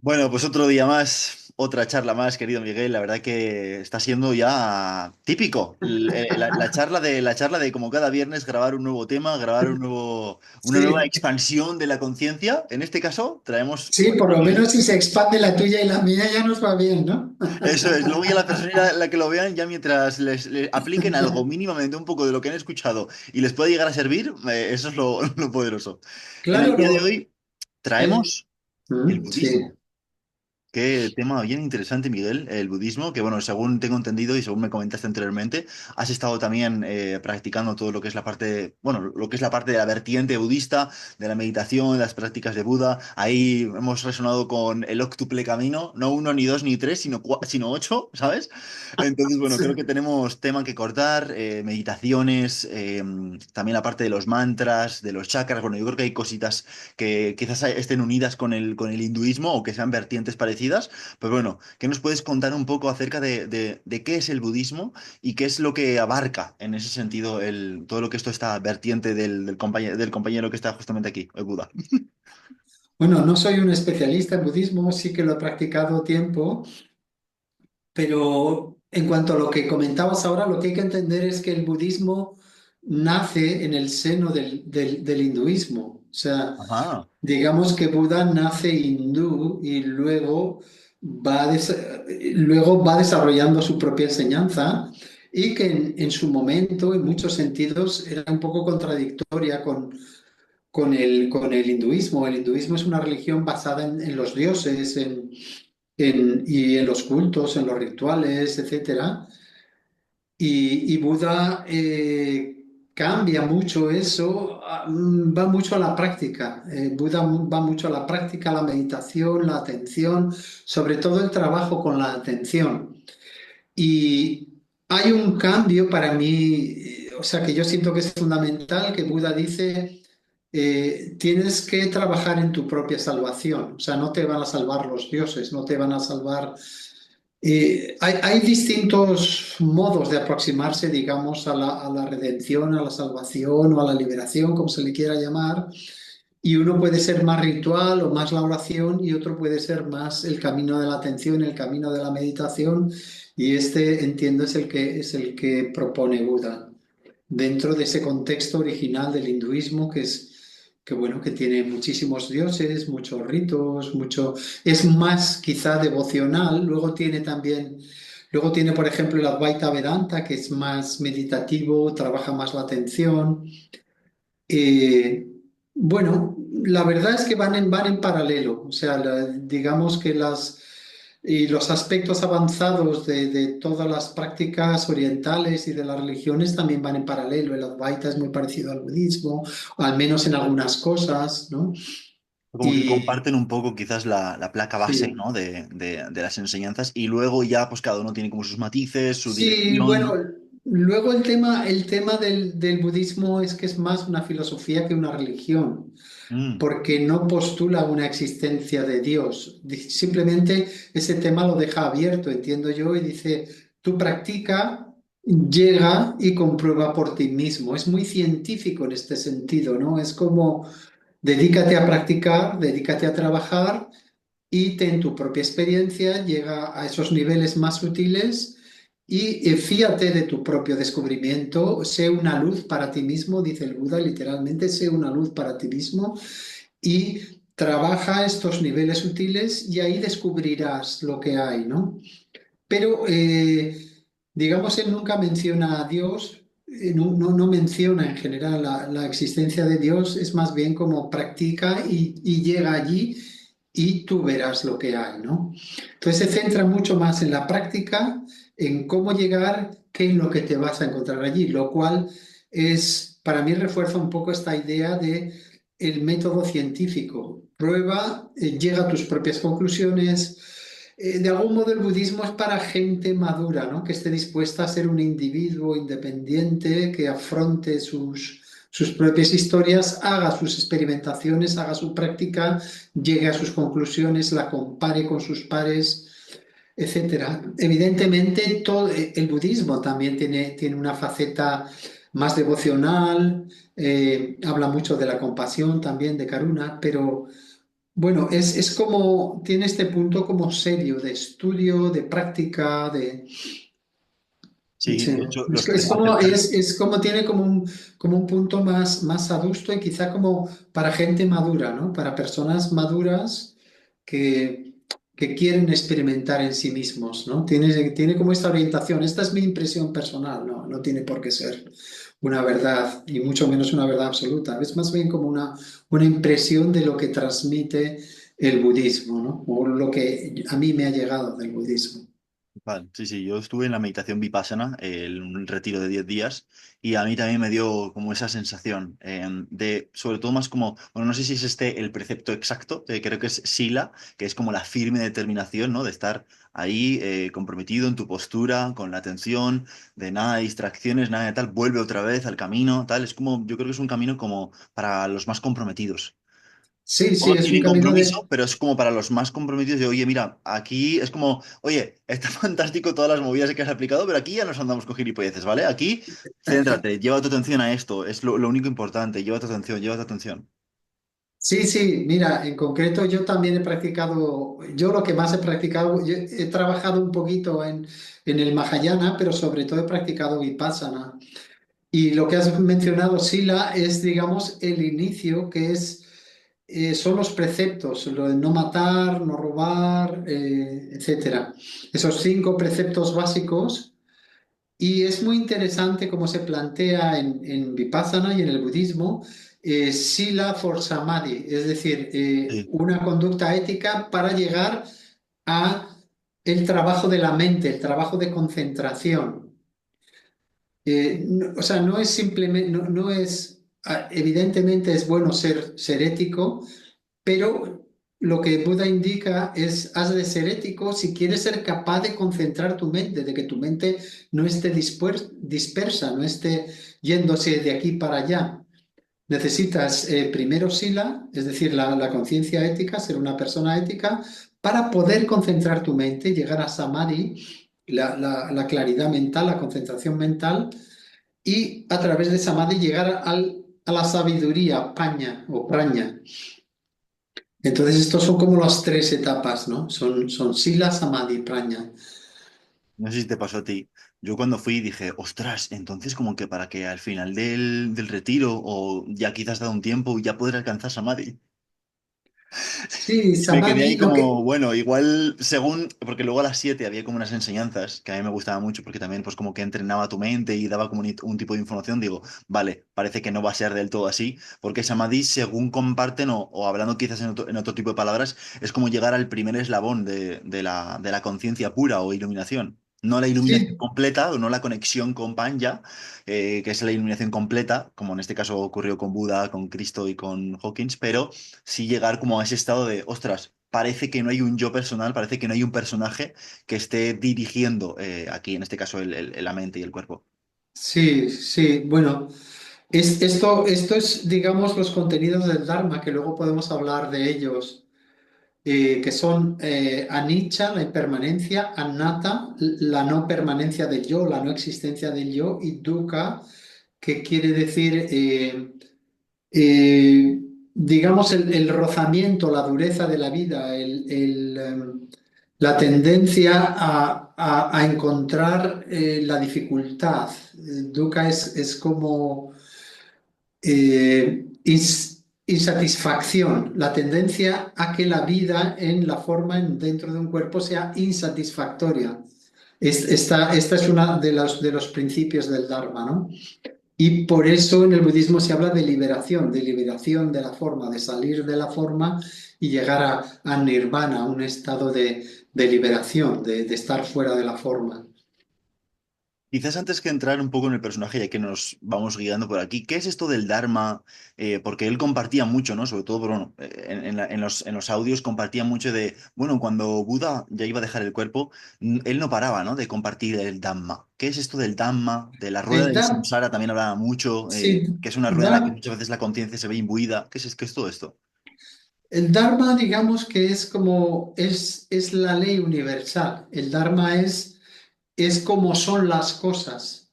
Bueno, pues otro día más, otra charla más, querido Miguel. La verdad que está siendo ya típico. La charla de como cada viernes grabar un nuevo tema, grabar una nueva Sí, expansión de la conciencia. En este caso, traemos sí, por lo menos si se expande la tuya y la mía ya nos va bien, ¿no? eso es. Luego ya la persona la que lo vean, ya mientras les apliquen algo mínimamente un poco de lo que han escuchado y les puede llegar a servir, eso es lo poderoso. En el Claro, día de hoy el- traemos el sí. budismo. Qué tema bien interesante, Miguel, el budismo, que bueno, según tengo entendido y según me comentaste anteriormente, has estado también practicando todo lo que es la parte, bueno, lo que es la parte de la vertiente budista, de la meditación, las prácticas de Buda. Ahí hemos resonado con el octuple camino, no uno, ni dos, ni tres, sino ocho, ¿sabes? Entonces, bueno, creo que tenemos tema que cortar, meditaciones, también la parte de los mantras, de los chakras. Bueno, yo creo que hay cositas que quizás estén unidas con el hinduismo o que sean vertientes parecidas. Pero bueno, ¿qué nos puedes contar un poco acerca de qué es el budismo y qué es lo que abarca en ese sentido todo lo que esto está vertiente del compañero que está justamente aquí, el Buda? Bueno, no soy un especialista en budismo, sí que lo he practicado tiempo, pero en cuanto a lo que comentabas ahora, lo que hay que entender es que el budismo nace en el seno del hinduismo. O sea, Ajá. digamos que Buda nace hindú y luego va desarrollando su propia enseñanza y que en su momento, en muchos sentidos, era un poco contradictoria con el hinduismo. El hinduismo es una religión basada en los dioses y en los cultos, en los rituales, etcétera. Y Buda cambia mucho eso, va mucho a la práctica. Buda va mucho a la práctica, la meditación, la atención, sobre todo el trabajo con la atención. Y hay un cambio para mí, o sea, que yo siento que es fundamental, que Buda dice, tienes que trabajar en tu propia salvación, o sea, no te van a salvar los dioses, no te van a salvar. Hay distintos modos de aproximarse, digamos, a la redención, a la salvación o a la liberación, como se le quiera llamar, y uno puede ser más ritual o más la oración y otro puede ser más el camino de la atención, el camino de la meditación, y este entiendo es el que propone Buda dentro de ese contexto original del hinduismo que bueno, que tiene muchísimos dioses, muchos ritos, es más quizá devocional. Luego tiene, por ejemplo, el Advaita Vedanta, que es más meditativo, trabaja más la atención. Eh, bueno, la verdad es que van en paralelo, o sea, digamos que los aspectos avanzados de todas las prácticas orientales y de las religiones también van en paralelo. El Advaita es muy parecido al budismo, o al menos en algunas cosas, ¿no? Como que Y comparten un poco quizás la placa base, sí, ¿no? de las enseñanzas y luego ya pues cada uno tiene como sus matices, su sí, bueno, dirección. luego el tema del budismo es que es más una filosofía que una religión, Mm. porque no postula una existencia de Dios. Simplemente ese tema lo deja abierto, entiendo yo, y dice, tú practica, llega y comprueba por ti mismo. Es muy científico en este sentido, ¿no? Es como, dedícate a practicar, dedícate a trabajar y ten tu propia experiencia, llega a esos niveles más sutiles y fíate de tu propio descubrimiento, sé una luz para ti mismo, dice el Buda literalmente, sé una luz para ti mismo y trabaja estos niveles sutiles y ahí descubrirás lo que hay, ¿no? Pero, digamos, él nunca menciona a Dios, no menciona en general la existencia de Dios, es más bien como practica y llega allí y tú verás lo que hay, ¿no? Entonces se centra mucho más en la práctica, en cómo llegar, que en lo que te vas a encontrar allí, lo cual para mí refuerza un poco esta idea de el método científico. Prueba, llega a tus propias conclusiones. De algún modo el budismo es para gente madura, ¿no? Que esté dispuesta a ser un individuo independiente, que afronte sus propias historias, haga sus experimentaciones, haga su práctica, llegue a sus conclusiones, la compare con sus pares, etcétera. Evidentemente, todo, el budismo también tiene una faceta más devocional, habla mucho de la compasión también, de Karuna, pero Bueno, es como, tiene este punto como serio de estudio, de práctica, de... Sí, Sí. de hecho, acercar. Es como tiene como un punto más adusto y quizá como para gente madura, ¿no? Para personas maduras que, que quieren experimentar en sí mismos, ¿no? Tiene como esta orientación. Esta es mi impresión personal, ¿no? No tiene por qué ser una verdad y mucho menos una verdad absoluta. Es más bien como una impresión de lo que transmite el budismo, ¿no? O lo que a mí me ha llegado del budismo. Vale, sí, sí, yo estuve en la meditación Vipassana, un retiro de 10 días, y a mí también me dio como esa sensación de, sobre todo más como, bueno, no sé si es este el precepto exacto, creo que es Sila, que es como la firme determinación, ¿no? De estar ahí comprometido en tu postura, con la atención, de nada de distracciones, nada de tal, vuelve otra vez al camino, tal, es como, yo creo que es un camino como para los más comprometidos. Sí, sí, Todos es un tienen camino compromiso, de... pero es como para los más comprometidos de, oye, mira, aquí es como, oye, está fantástico todas las movidas que has aplicado, pero aquí ya nos andamos con gilipolleces, ¿vale? Aquí, céntrate, lleva tu atención a esto, es lo único importante, lleva tu atención, lleva tu atención. Sí, sí, mira, en concreto yo también he practicado, yo lo que más he practicado, yo he trabajado un poquito en el Mahayana, pero sobre todo he practicado Vipassana. Y lo que has mencionado, Sila, es, digamos, el inicio, que es, son los preceptos, lo de no matar, no robar, etcétera. Esos 5 preceptos básicos. Y es muy interesante cómo se plantea en Vipassana y en el budismo, Sila for Samadhi, es decir, Sí, una conducta ética para llegar a el trabajo de la mente, el trabajo de concentración. O sea, no es simplemente, no es, evidentemente es bueno ser ético, pero lo que Buda indica es, has de ser ético si quieres ser capaz de concentrar tu mente, de que tu mente no esté dispersa, no esté yéndose de aquí para allá. Necesitas primero sila, es decir, la conciencia ética, ser una persona ética, para poder concentrar tu mente, llegar a samadhi, la claridad mental, la concentración mental, y a través de samadhi llegar a la sabiduría, paña o praña. Entonces, estos son como las 3 etapas, ¿no? Son Sila, Samadhi y Praña. no sé si te pasó a ti. Yo cuando fui dije, ostras, entonces como que para que al final del retiro o ya quizás dado un tiempo ya poder alcanzar Samadhi. Sí, Me quedé Samadhi, ahí como, bueno, igual según, porque luego a las 7 había como unas enseñanzas que a mí me gustaban mucho porque también pues como que entrenaba tu mente y daba como un tipo de información, digo, vale, parece que no va a ser del todo así, porque Samadhi según comparten o hablando quizás en otro tipo de palabras, es como llegar al primer eslabón de la conciencia pura o iluminación. No la iluminación sí, completa o no la conexión con Panya, que es la iluminación completa, como en este caso ocurrió con Buda, con Cristo y con Hawkins, pero sí llegar como a ese estado de, ostras, parece que no hay un yo personal, parece que no hay un personaje que esté dirigiendo aquí, en este caso, la mente y el cuerpo. sí, sí. Bueno, esto es, digamos, los contenidos del Dharma, que luego podemos hablar de ellos, que son anicca, la impermanencia, anatta, la no permanencia del yo, la no existencia del yo, y dukkha, que quiere decir eh, digamos, el rozamiento, la dureza de la vida, la tendencia a encontrar la dificultad. Dukkha es como insatisfacción, la tendencia a que la vida en la forma dentro de un cuerpo sea insatisfactoria. Esta es una de los principios del Dharma, ¿no? Y por eso en el budismo se habla de liberación de la forma, de salir de la forma y llegar a nirvana, a un estado de liberación, de estar fuera de la forma. Quizás antes que entrar un poco en el personaje, ya que nos vamos guiando por aquí, ¿qué es esto del Dharma? Porque él compartía mucho, ¿no? Sobre todo, bueno, en los audios compartía mucho de, bueno, cuando Buda ya iba a dejar el cuerpo, él no paraba, ¿no? De compartir el Dhamma. ¿Qué es esto del Dhamma? De la rueda El del Dharma, samsara también hablaba mucho, sí, que es una rueda en la que muchas veces la conciencia se ve imbuida. ¿Qué es todo esto? el Dharma, digamos que es como, es la ley universal. El Dharma es como son las cosas.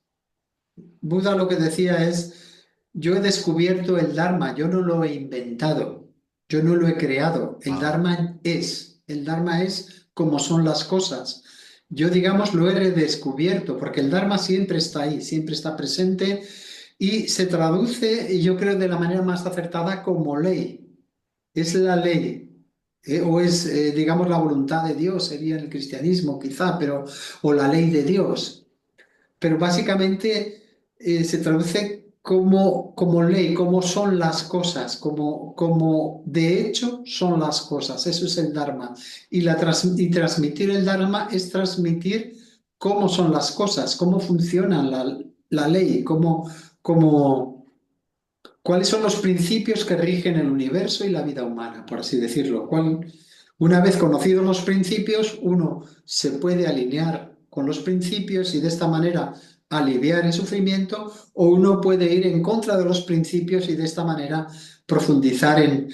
Buda lo que decía es, yo he descubierto el Dharma, yo no lo he inventado. yo no lo he creado. Ah, El Dharma es como son las cosas. Yo, digamos, lo he redescubierto, porque el Dharma siempre está ahí, siempre está presente y se traduce, y yo creo, de la manera más acertada como ley. Es la ley, o es, digamos, la voluntad de Dios, sería en el cristianismo quizá, pero, o la ley de Dios. Pero básicamente se traduce como ley, como son las cosas, como de hecho son las cosas. Eso es el Dharma. Y transmitir el Dharma es transmitir cómo son las cosas, cómo funcionan la ley, cuáles son los principios que rigen el universo y la vida humana, por así decirlo. Una vez conocidos los principios, uno se puede alinear con los principios y de esta manera aliviar el sufrimiento, o uno puede ir en contra de los principios y de esta manera profundizar en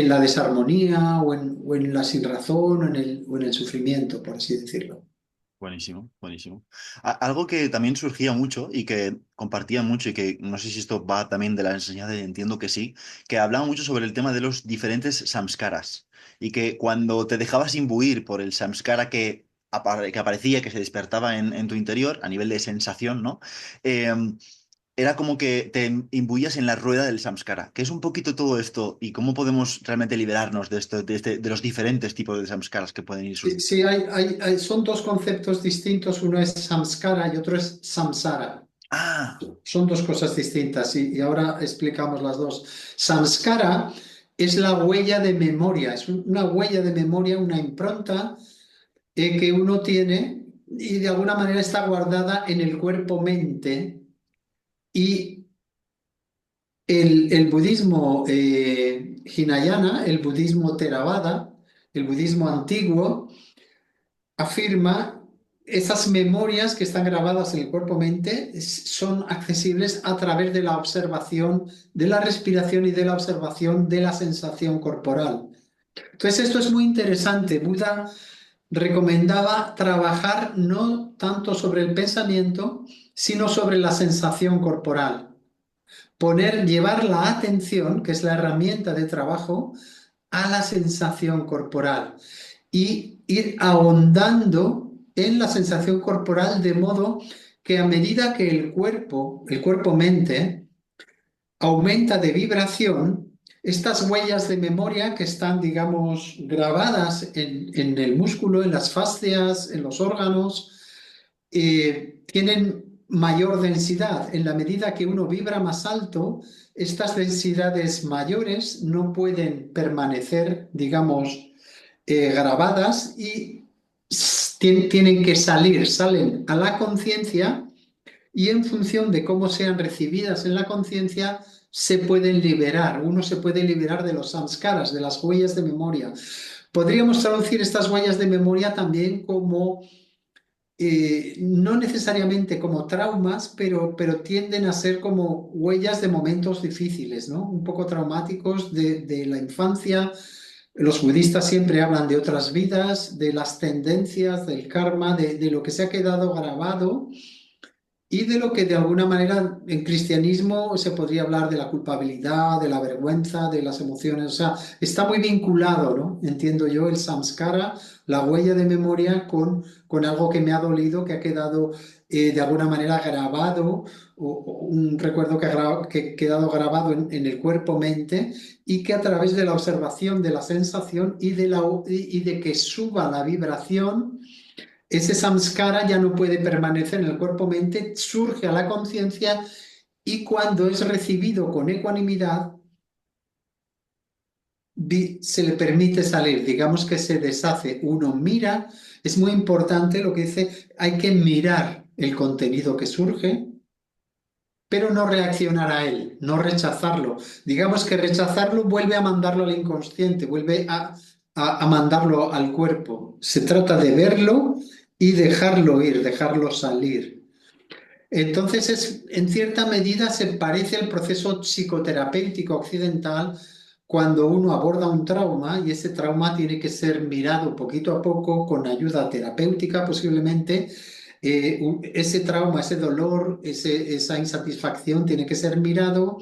la desarmonía o en la sinrazón o en el sufrimiento, por así decirlo. buenísimo, buenísimo. Algo que también surgía mucho y que compartían mucho y que no sé si esto va también de la enseñanza, entiendo que sí, que hablaban mucho sobre el tema de los diferentes samskaras y que cuando te dejabas imbuir por el samskara que aparecía, que se despertaba en tu interior a nivel de sensación, ¿no? Era como que te imbuías en la rueda del samskara, que es un poquito todo esto y cómo podemos realmente liberarnos de esto, de los diferentes tipos de samskaras que pueden ir Sí, surgiendo. sí, son dos conceptos distintos, uno es samskara y otro es samsara. Ah, Son dos cosas distintas y ahora explicamos las dos. Samskara es la huella de memoria, es una huella de memoria, una impronta que uno tiene y de alguna manera está guardada en el cuerpo-mente. Y el budismo Hinayana, el budismo Theravada, el budismo antiguo, afirma esas memorias que están grabadas en el cuerpo-mente son accesibles a través de la observación de la respiración y de la observación de la sensación corporal. Entonces, esto es muy interesante. Buda recomendaba trabajar no tanto sobre el pensamiento, sino sobre la sensación corporal. Llevar la atención, que es la herramienta de trabajo, a la sensación corporal y ir ahondando en la sensación corporal de modo que a medida que el cuerpo-mente, aumenta de vibración, estas huellas de memoria que están, digamos, grabadas en el músculo, en las fascias, en los órganos, tienen mayor densidad. En la medida que uno vibra más alto, estas densidades mayores no pueden permanecer, digamos, grabadas y tienen que salen a la conciencia y en función de cómo sean recibidas en la conciencia, se pueden liberar. Uno se puede liberar de los samskaras, de las huellas de memoria. Podríamos traducir estas huellas de memoria también como no necesariamente como traumas, pero tienden a ser como huellas de momentos difíciles, ¿no? Un poco traumáticos de la infancia. Los budistas siempre hablan de otras vidas, de las tendencias, del karma, de lo que se ha quedado grabado y de lo que de alguna manera en cristianismo se podría hablar de la culpabilidad, de la vergüenza, de las emociones. O sea, está muy vinculado, ¿no? Entiendo yo, el samskara, la huella de memoria, con algo que me ha dolido, que ha quedado de alguna manera grabado, o un recuerdo que ha quedado grabado en el cuerpo-mente y que a través de la observación de la sensación y de que suba la vibración, ese samskara ya no puede permanecer en el cuerpo-mente, surge a la conciencia y cuando es recibido con ecuanimidad, se le permite salir, digamos que se deshace, uno mira, es muy importante lo que dice, hay que mirar el contenido que surge, pero no reaccionar a él, no rechazarlo. Digamos que rechazarlo vuelve a mandarlo al inconsciente, vuelve a mandarlo al cuerpo. Se trata de verlo y dejarlo ir, dejarlo salir. Entonces, en cierta medida se parece al proceso psicoterapéutico occidental cuando uno aborda un trauma y ese trauma tiene que ser mirado poquito a poco con ayuda terapéutica posiblemente. Ese trauma, ese dolor, esa insatisfacción tiene que ser mirado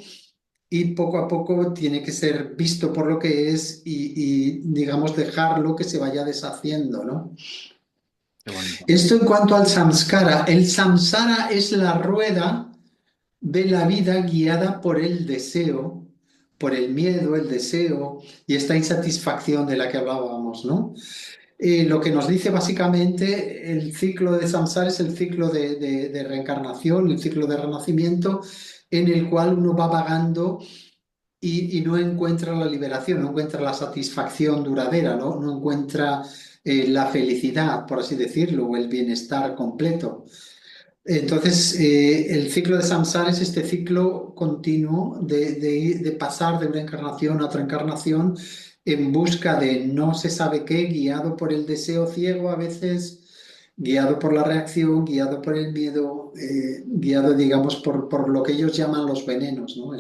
y poco a poco tiene que ser visto por lo que es digamos, dejarlo que se vaya deshaciendo, ¿no? Qué bonito. Esto en cuanto al samskara. El samsara es la rueda de la vida guiada por el deseo, por el miedo, el deseo y esta insatisfacción de la que hablábamos, ¿no? Lo que nos dice básicamente el ciclo de samsara es el ciclo de reencarnación, el ciclo de renacimiento, en el cual uno va vagando y no encuentra la liberación, no encuentra la satisfacción duradera, ¿no? No encuentra la felicidad, por así decirlo, o el bienestar completo. Entonces, el ciclo de samsara es este ciclo continuo de pasar de una encarnación a otra encarnación en busca de no se sabe qué, guiado por el deseo ciego a veces, guiado por la reacción, guiado por el miedo, guiado, digamos, por lo que ellos llaman los venenos, ¿no?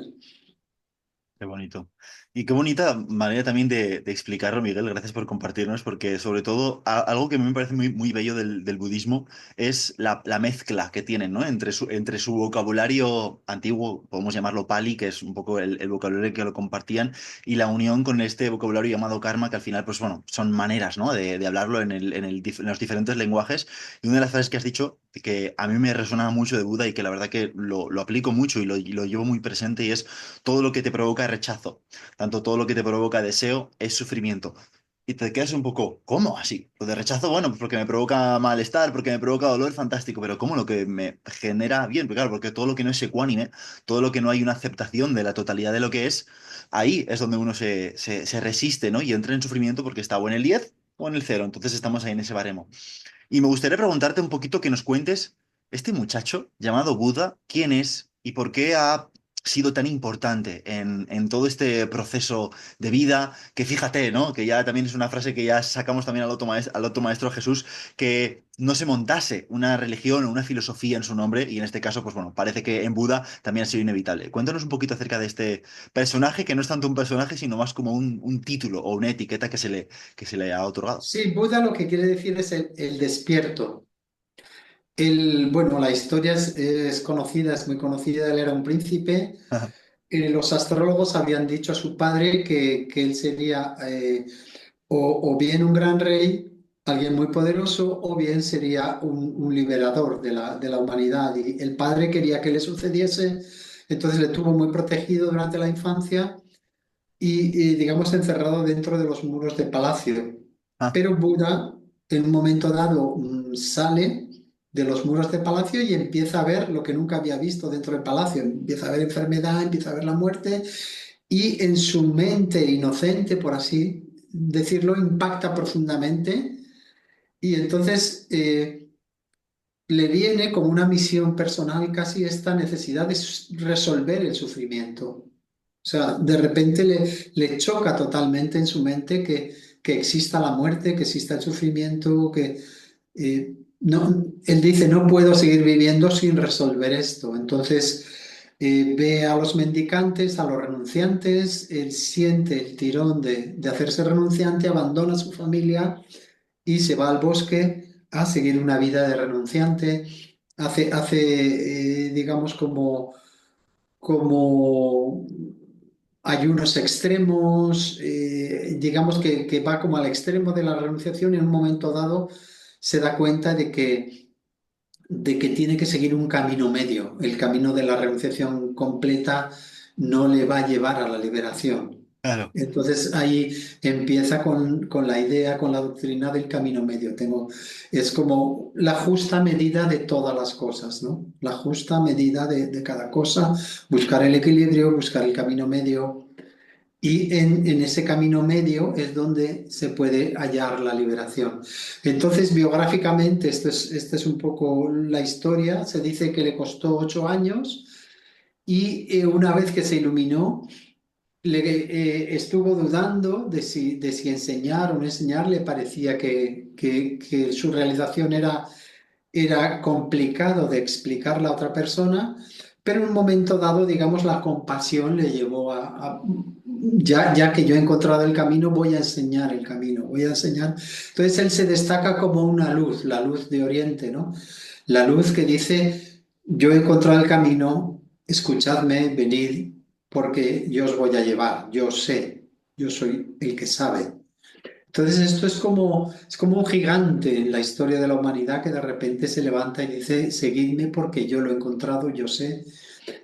Qué bonito. Y qué bonita manera también de explicarlo, Miguel. Gracias por compartirnos, porque sobre todo algo que a mí me parece muy bello del budismo es la mezcla que tienen, ¿no? Entre su vocabulario antiguo, podemos llamarlo Pali, que es un poco el vocabulario que lo compartían, y la unión con este vocabulario llamado karma, que al final, pues bueno, son maneras, ¿no? De hablarlo en los diferentes lenguajes. Y una de las frases que has dicho, que a mí me resuena mucho de Buda y que la verdad que lo aplico mucho y lo llevo muy presente, y es todo lo que te provoca rechazo, tanto todo lo que te provoca deseo es sufrimiento. Y te quedas un poco, ¿cómo así? Lo de rechazo, bueno, pues porque me provoca malestar, porque me provoca dolor, fantástico, pero ¿cómo lo que me genera bien? Pues claro, porque todo lo que no es ecuánime, todo lo que no hay una aceptación de la totalidad de lo que es, ahí es donde uno se resiste, ¿no? Y entra en sufrimiento porque está o en el 10 o en el cero, entonces estamos ahí en ese baremo. Y me gustaría preguntarte un poquito que nos cuentes, este muchacho llamado Buda, ¿quién es y por qué ha sido tan importante en todo este proceso de vida? Que fíjate, ¿no? Que ya también es una frase que ya sacamos también al otro maestro Jesús, que no se montase una religión o una filosofía en su nombre, y en este caso, pues bueno, parece que en Buda también ha sido inevitable. Cuéntanos un poquito acerca de este personaje, que no es tanto un personaje, sino más como un título o una etiqueta que se le ha otorgado. Sí, Buda lo que quiere decir es el despierto. Bueno, la historia es conocida, es muy conocida, él era un príncipe. Los astrólogos habían dicho a su padre que él sería o bien un gran rey, alguien muy poderoso, o bien sería un liberador de la humanidad. Y el padre quería que le sucediese, entonces le tuvo muy protegido durante la infancia digamos, encerrado dentro de los muros del palacio. Ah, Pero Buda, en un momento dado, sale de los muros del palacio y empieza a ver lo que nunca había visto dentro del palacio. Empieza a ver enfermedad, empieza a ver la muerte y en su mente inocente, por así decirlo, impacta profundamente y entonces le viene como una misión personal casi esta necesidad de resolver el sufrimiento. O sea, de repente le choca totalmente en su mente que exista la muerte, que exista el sufrimiento, que no, él dice, no puedo seguir viviendo sin resolver esto. Entonces ve a los mendicantes, a los renunciantes, él siente el tirón de hacerse renunciante, abandona a su familia y se va al bosque a seguir una vida de renunciante. Hace digamos, como ayunos extremos, digamos que va como al extremo de la renunciación y en un momento dado se da cuenta de que tiene que seguir un camino medio. El camino de la renunciación completa no le va a llevar a la liberación. claro. Entonces ahí empieza con la idea, con la doctrina del camino medio. Es como la justa medida de todas las cosas, ¿no? La justa medida de cada cosa, buscar el equilibrio, buscar el camino medio. Y en ese camino medio es donde se puede hallar la liberación. Entonces, biográficamente, esta es un poco la historia. Se dice que le costó 8 años y una vez que se iluminó, estuvo dudando de si enseñar o no enseñar. Le parecía que su realización era complicado de explicarla a otra persona, pero en un momento dado, digamos, la compasión le llevó ya que yo he encontrado el camino, voy a enseñar el camino, voy a enseñar. Entonces él se destaca como una luz, la luz de Oriente, ¿no? La luz que dice, yo he encontrado el camino, escuchadme, venid. porque yo os voy a llevar, yo sé, yo soy el que sabe. Entonces esto es como un gigante en la historia de la humanidad que de repente se levanta y dice, seguidme porque yo lo he encontrado, yo sé.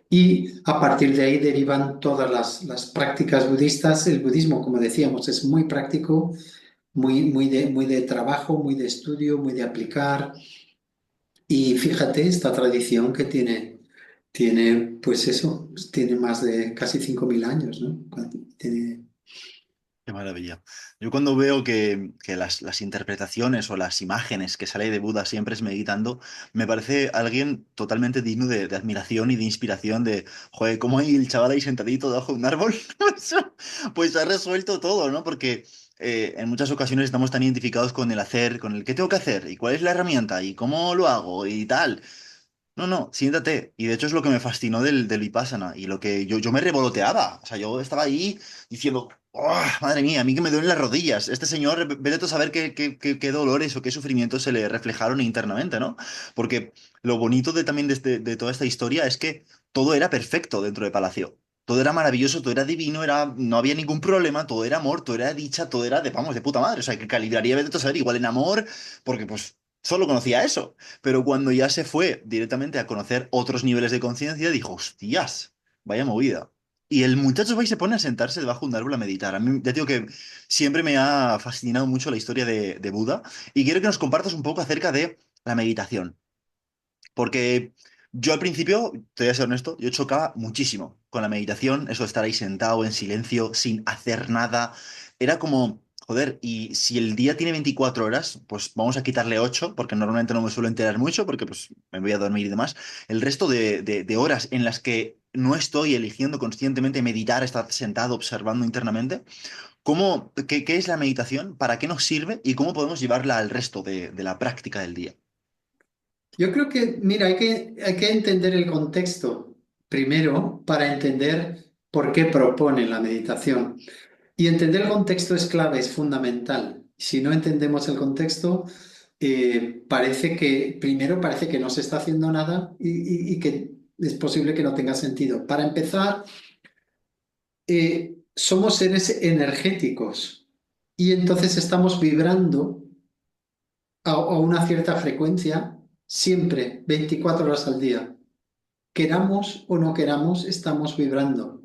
Y a partir de ahí derivan todas las prácticas budistas. El budismo, como decíamos, es muy práctico, muy de trabajo, muy de estudio, muy de aplicar. Y fíjate esta tradición que tiene pues eso, tiene más de casi 5.000 años, ¿no? Tiene... Qué maravilla. Yo cuando veo que las interpretaciones o las imágenes que sale de Buda siempre es meditando, me parece alguien totalmente digno de admiración y de inspiración de, joder, ¿cómo hay el chaval ahí sentadito debajo de un árbol? Pues ha resuelto todo, ¿no? Porque en muchas ocasiones estamos tan identificados con el hacer, con el qué tengo que hacer y cuál es la herramienta y cómo lo hago y tal. No, no, siéntate. Y de hecho es lo que me fascinó del Vipassana y lo que yo me revoloteaba. O sea, yo estaba ahí diciendo, "Oh, madre mía, a mí que me duelen las rodillas. Este señor, vete tú a saber qué dolores o qué sufrimientos se le reflejaron internamente, ¿no? Porque lo bonito también de toda esta historia es que todo era perfecto dentro de Palacio. Todo era maravilloso, todo era divino, no había ningún problema, todo era amor, todo era dicha, todo era vamos, de puta madre. O sea, que calibraría, vete tú a saber, igual en amor, porque pues solo conocía eso. Pero cuando ya se fue directamente a conocer otros niveles de conciencia, dijo, hostias, vaya movida. Y el muchacho va y se pone a sentarse debajo de un árbol a meditar. A mí, ya digo que siempre me ha fascinado mucho la historia de Buda y quiero que nos compartas un poco acerca de la meditación. Porque yo al principio, te voy a ser honesto, yo chocaba muchísimo con la meditación, eso de estar ahí sentado en silencio, sin hacer nada. Era como, joder, y si el día tiene 24 horas, pues vamos a quitarle 8 porque normalmente no me suelo enterar mucho, porque pues me voy a dormir y demás. El resto de horas en las que no estoy eligiendo conscientemente meditar, estar sentado observando internamente, qué es la meditación? ¿Para qué nos sirve? ¿Y cómo podemos llevarla al resto de la práctica del día? Yo creo que, mira, hay que entender el contexto primero para entender por qué propone la meditación. Y entender el contexto es clave, es fundamental. Si no entendemos el contexto, primero parece que no se está haciendo nada y que es posible que no tenga sentido. Para empezar, somos seres energéticos y entonces estamos vibrando a una cierta frecuencia siempre, 24 horas al día. Queramos o no queramos, estamos vibrando.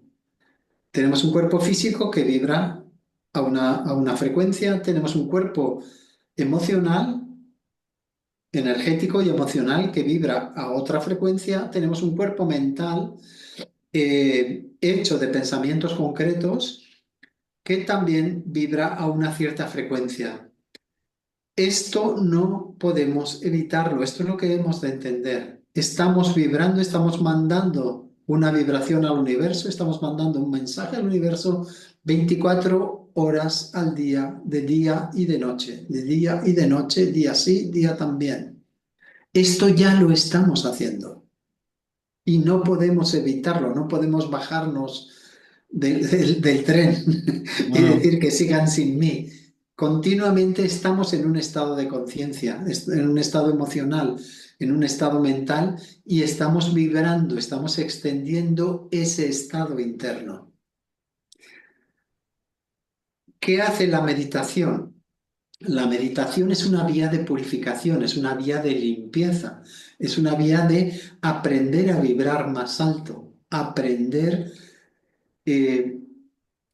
Tenemos un cuerpo físico que vibra a una frecuencia, tenemos un cuerpo emocional, energético y emocional que vibra a otra frecuencia, tenemos un cuerpo mental hecho de pensamientos concretos que también vibra a una cierta frecuencia. Esto no podemos evitarlo, esto es lo que hemos de entender. Estamos vibrando, estamos mandando una vibración al universo, estamos mandando un mensaje al universo 24 horas al día y de noche, de día y de noche, día sí, día también. Esto ya lo estamos haciendo y no podemos evitarlo, no podemos bajarnos del tren y No, decir que sigan sin mí. Continuamente estamos en un estado de conciencia, en un estado emocional, en un estado mental y estamos vibrando, estamos extendiendo ese estado interno. ¿Qué hace la meditación? La meditación es una vía de purificación, es una vía de limpieza, es una vía de aprender a vibrar más alto, aprender eh,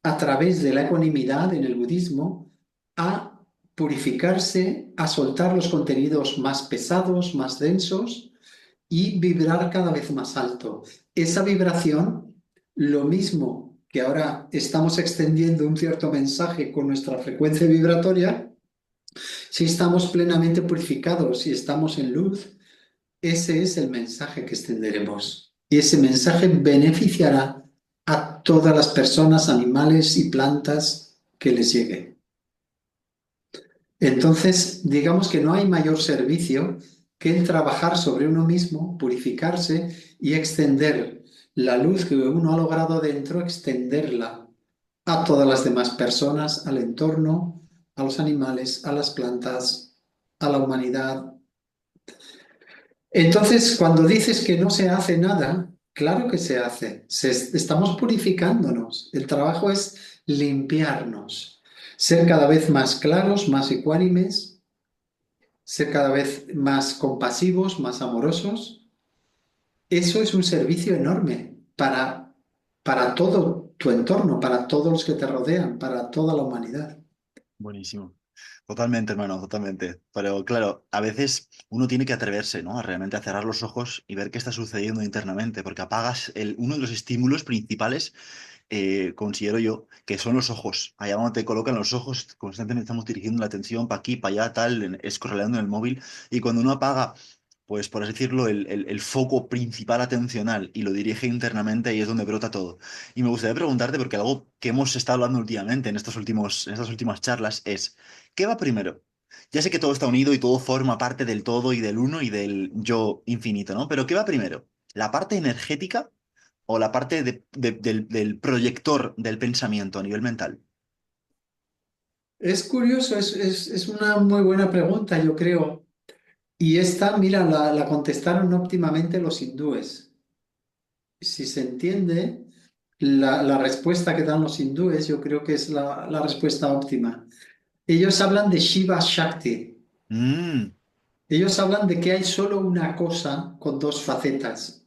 a través de la ecuanimidad en el budismo a purificarse, a soltar los contenidos más pesados, más densos y vibrar cada vez más alto. Esa vibración, lo mismo que ahora estamos extendiendo un cierto mensaje con nuestra frecuencia vibratoria, si estamos plenamente purificados, si estamos en luz, ese es el mensaje que extenderemos. Y ese mensaje beneficiará a todas las personas, animales y plantas que les llegue. Entonces, digamos que no hay mayor servicio que el trabajar sobre uno mismo, purificarse y extender la luz que uno ha logrado dentro, extenderla a todas las demás personas, al entorno, a los animales, a las plantas, a la humanidad. Entonces, cuando dices que no se hace nada, Claro que se hace. Estamos purificándonos. El trabajo es limpiarnos, ser cada vez más claros, más ecuánimes, ser cada vez más compasivos, más amorosos. Eso es un servicio enorme para todo tu entorno, para todos los que te rodean, para toda la humanidad. Buenísimo. Totalmente, hermano, totalmente. Pero claro, a veces uno tiene que atreverse, ¿no? A realmente a cerrar los ojos y ver qué está sucediendo internamente, porque apagas uno de los estímulos principales, considero yo, que son los ojos. Allá donde te colocan los ojos, constantemente estamos dirigiendo la atención para aquí, para allá, tal, escroleando en el móvil, y cuando uno apaga, pues por así decirlo, el foco principal atencional y lo dirige internamente, ahí es donde brota todo. Y me gustaría preguntarte, porque algo que hemos estado hablando últimamente en estas últimas charlas es, ¿qué va primero? Ya sé que todo está unido y todo forma parte del todo y del uno y del yo infinito, ¿no? Pero ¿qué va primero? ¿La parte energética o la parte del proyector del pensamiento a nivel mental? Es curioso, es una muy buena pregunta, yo creo. Y esta, mira, la contestaron óptimamente los hindúes. Si se entiende, la respuesta que dan los hindúes, yo creo que es la respuesta óptima. Ellos hablan de Shiva Shakti. Mm, Ellos hablan de que hay solo una cosa con dos facetas.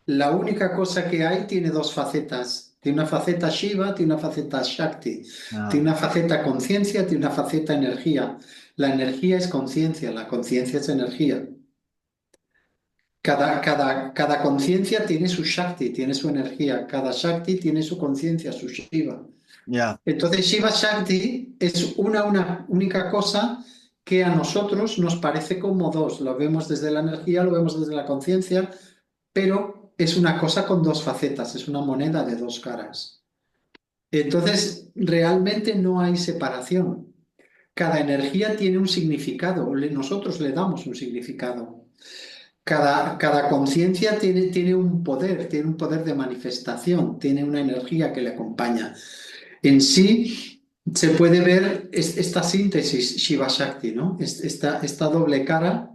La única cosa que hay tiene dos facetas. Tiene una faceta Shiva, tiene una faceta Shakti. ah, Tiene una faceta conciencia, tiene una faceta energía. La energía es conciencia, la conciencia es energía. Cada conciencia tiene su Shakti, tiene su energía. Cada Shakti tiene su conciencia, su Shiva. ya, Entonces, Shiva Shakti es una única cosa que a nosotros nos parece como dos. Lo vemos desde la energía, lo vemos desde la conciencia, pero es una cosa con dos facetas, es una moneda de dos caras. Entonces, realmente no hay separación. Cada energía tiene un significado, nosotros le damos un significado. Cada conciencia tiene tiene un poder de manifestación, tiene una energía que le acompaña. En sí se puede ver esta síntesis Shiva Shakti, ¿no? Esta doble cara,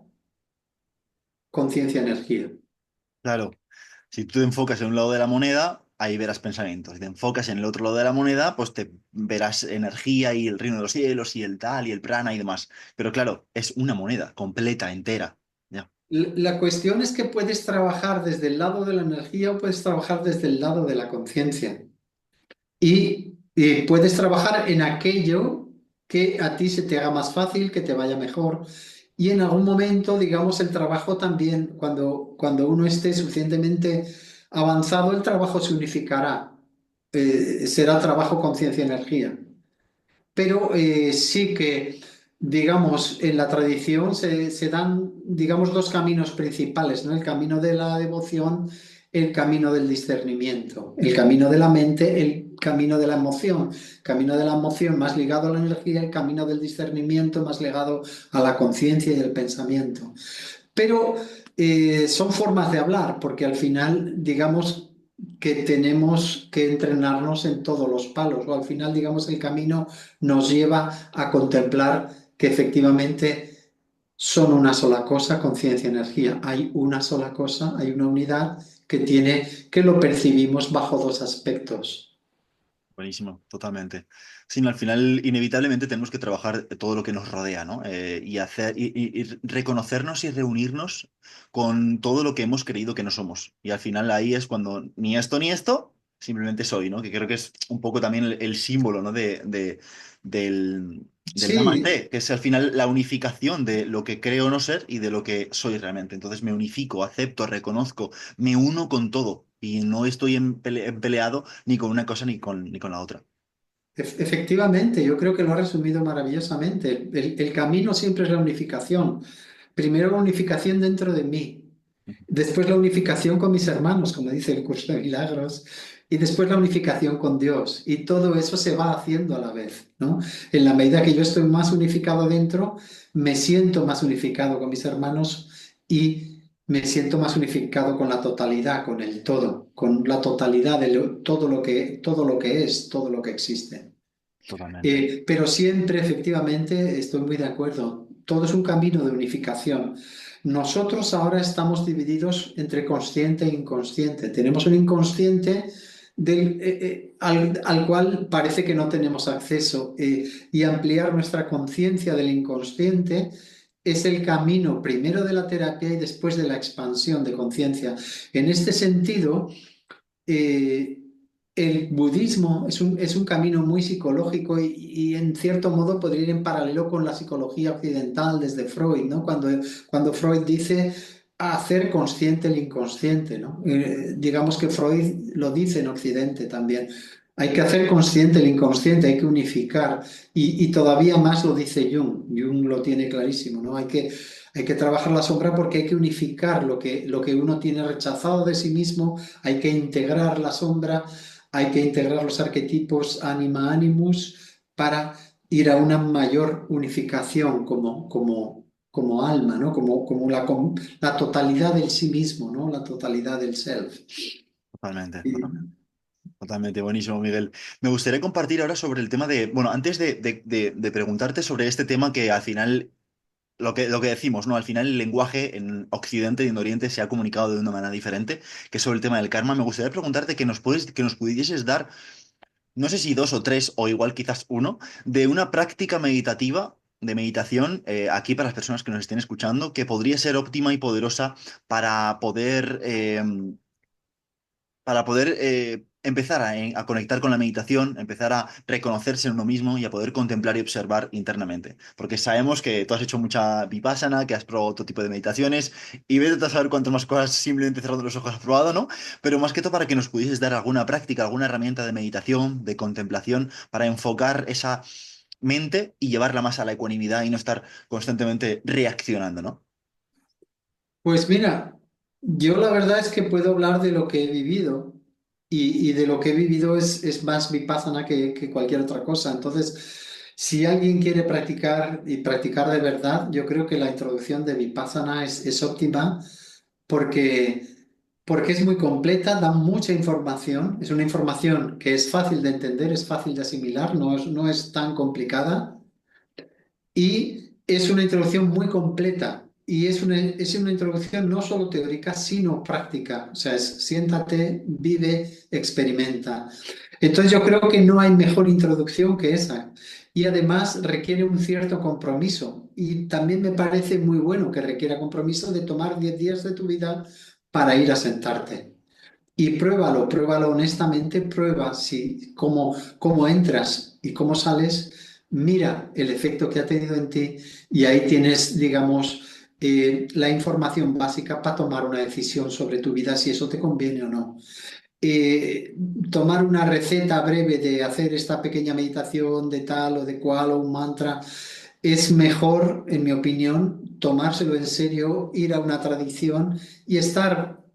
conciencia-energía. claro. Si tú te enfocas en un lado de la moneda, ahí verás pensamientos. Si te enfocas en el otro lado de la moneda, pues te verás energía y el reino de los cielos y el tal y el prana y demás. Pero claro, es una moneda completa, entera. Ya. La cuestión es que puedes trabajar desde el lado de la energía o puedes trabajar desde el lado de la conciencia. Y puedes trabajar en aquello que a ti se te haga más fácil, que te vaya mejor. Y en algún momento, digamos, el trabajo también, cuando uno esté suficientemente avanzado, el trabajo se unificará. Será trabajo conciencia-energía. Pero sí que, digamos, en la tradición se dan, digamos, dos caminos principales, ¿no? El camino de la devoción, el camino del discernimiento, el camino de la mente, el camino de la emoción, camino de la emoción más ligado a la energía, el camino del discernimiento más ligado a la conciencia y el pensamiento. Pero son formas de hablar, porque al final, digamos que tenemos que entrenarnos en todos los palos, o al final, digamos, el camino nos lleva a contemplar que efectivamente son una sola cosa, conciencia y energía. Hay una sola cosa, hay una unidad que lo percibimos bajo dos aspectos. Buenísimo, totalmente. Sí, no, al final, inevitablemente tenemos que trabajar todo lo que nos rodea, ¿no? Y hacer, y reconocernos y reunirnos con todo lo que hemos creído que no somos. Y al final ahí es cuando ni esto, simplemente soy, ¿no? Que creo que es un poco también el símbolo, ¿no? Del Sí, Namaste, que es al final la unificación de lo que creo no ser y de lo que soy realmente. Entonces me unifico, acepto, reconozco, me uno con todo y no estoy peleado ni con una cosa ni con la otra. efectivamente, yo creo que lo ha resumido maravillosamente. El camino siempre es la unificación. Primero la unificación dentro de mí, después la unificación con mis hermanos, como dice el curso de milagros, y después la unificación con Dios. Y todo eso se va haciendo a la vez, ¿no? En la medida que yo estoy más unificado dentro, me siento más unificado con mis hermanos y me siento más unificado con la totalidad, con el todo, con la totalidad de todo lo que es, todo lo que existe. Totalmente. Pero siempre, efectivamente, estoy muy de acuerdo. todo es un camino de unificación. Nosotros ahora estamos divididos entre consciente e inconsciente. Tenemos un inconsciente al cual parece que no tenemos acceso, y ampliar nuestra conciencia del inconsciente es el camino primero de la terapia y después de la expansión de conciencia. En este sentido, eh, el budismo es un camino muy psicológico y en cierto modo podría ir en paralelo con la psicología occidental desde Freud, ¿no? Cuando Freud dice hacer consciente el inconsciente, ¿no? Digamos que Freud lo dice en Occidente también. Hay que hacer consciente el inconsciente, hay que unificar y todavía más lo dice Jung. Jung lo tiene clarísimo, ¿no? Hay que trabajar la sombra porque hay que unificar lo que uno tiene rechazado de sí mismo, hay que integrar la sombra, hay que integrar los arquetipos anima, animus para ir a una mayor unificación como alma, ¿no? La totalidad del sí mismo, ¿no? La totalidad del self. Totalmente, Y, totalmente. Totalmente, buenísimo, Miguel. Me gustaría compartir ahora sobre el tema de, bueno, antes de preguntarte sobre este tema que al final, lo que decimos, ¿no? Al final el lenguaje en Occidente y en Oriente se ha comunicado de una manera diferente, que es sobre el tema del karma. Me gustaría preguntarte que nos pudieses dar, no sé si dos o tres, o igual quizás uno, de una práctica meditativa, de meditación, aquí para las personas que nos estén escuchando, que podría ser óptima y poderosa para poder empezar a conectar con la meditación, empezar a reconocerse en uno mismo y a poder contemplar y observar internamente. Porque sabemos que tú has hecho mucha vipassana, que has probado otro tipo de meditaciones y vete a saber cuántas más cosas simplemente cerrando los ojos has probado, ¿no? Pero más que todo para que nos pudieses dar alguna práctica, alguna herramienta de meditación, de contemplación, para enfocar esa mente y llevarla más a la ecuanimidad y no estar constantemente reaccionando, ¿no? pues mira, yo la verdad es que puedo hablar de lo que he vivido y de lo que he vivido es más vipassana que cualquier otra cosa. Entonces, si alguien quiere practicar y practicar de verdad, yo creo que la introducción de vipassana es óptima porque, porque es muy completa, da mucha información, es una información que es fácil de entender, es fácil de asimilar, no es tan complicada. Y es una introducción muy completa. Y es una introducción no solo teórica, sino práctica. O sea, es siéntate, vive, experimenta. Entonces yo creo que no hay mejor introducción que esa. Y además requiere un cierto compromiso. Y también me parece muy bueno que requiera compromiso de tomar 10 días de tu vida para ir a sentarte. Y pruébalo, pruébalo honestamente, prueba si cómo entras y cómo sales, mira el efecto que ha tenido en ti y ahí tienes, digamos, la información básica para tomar una decisión sobre tu vida, si eso te conviene o no. Eh, Tomar una receta breve de hacer esta pequeña meditación de tal o de cual o un mantra es mejor, en mi opinión, tomárselo en serio, ir a una tradición y estar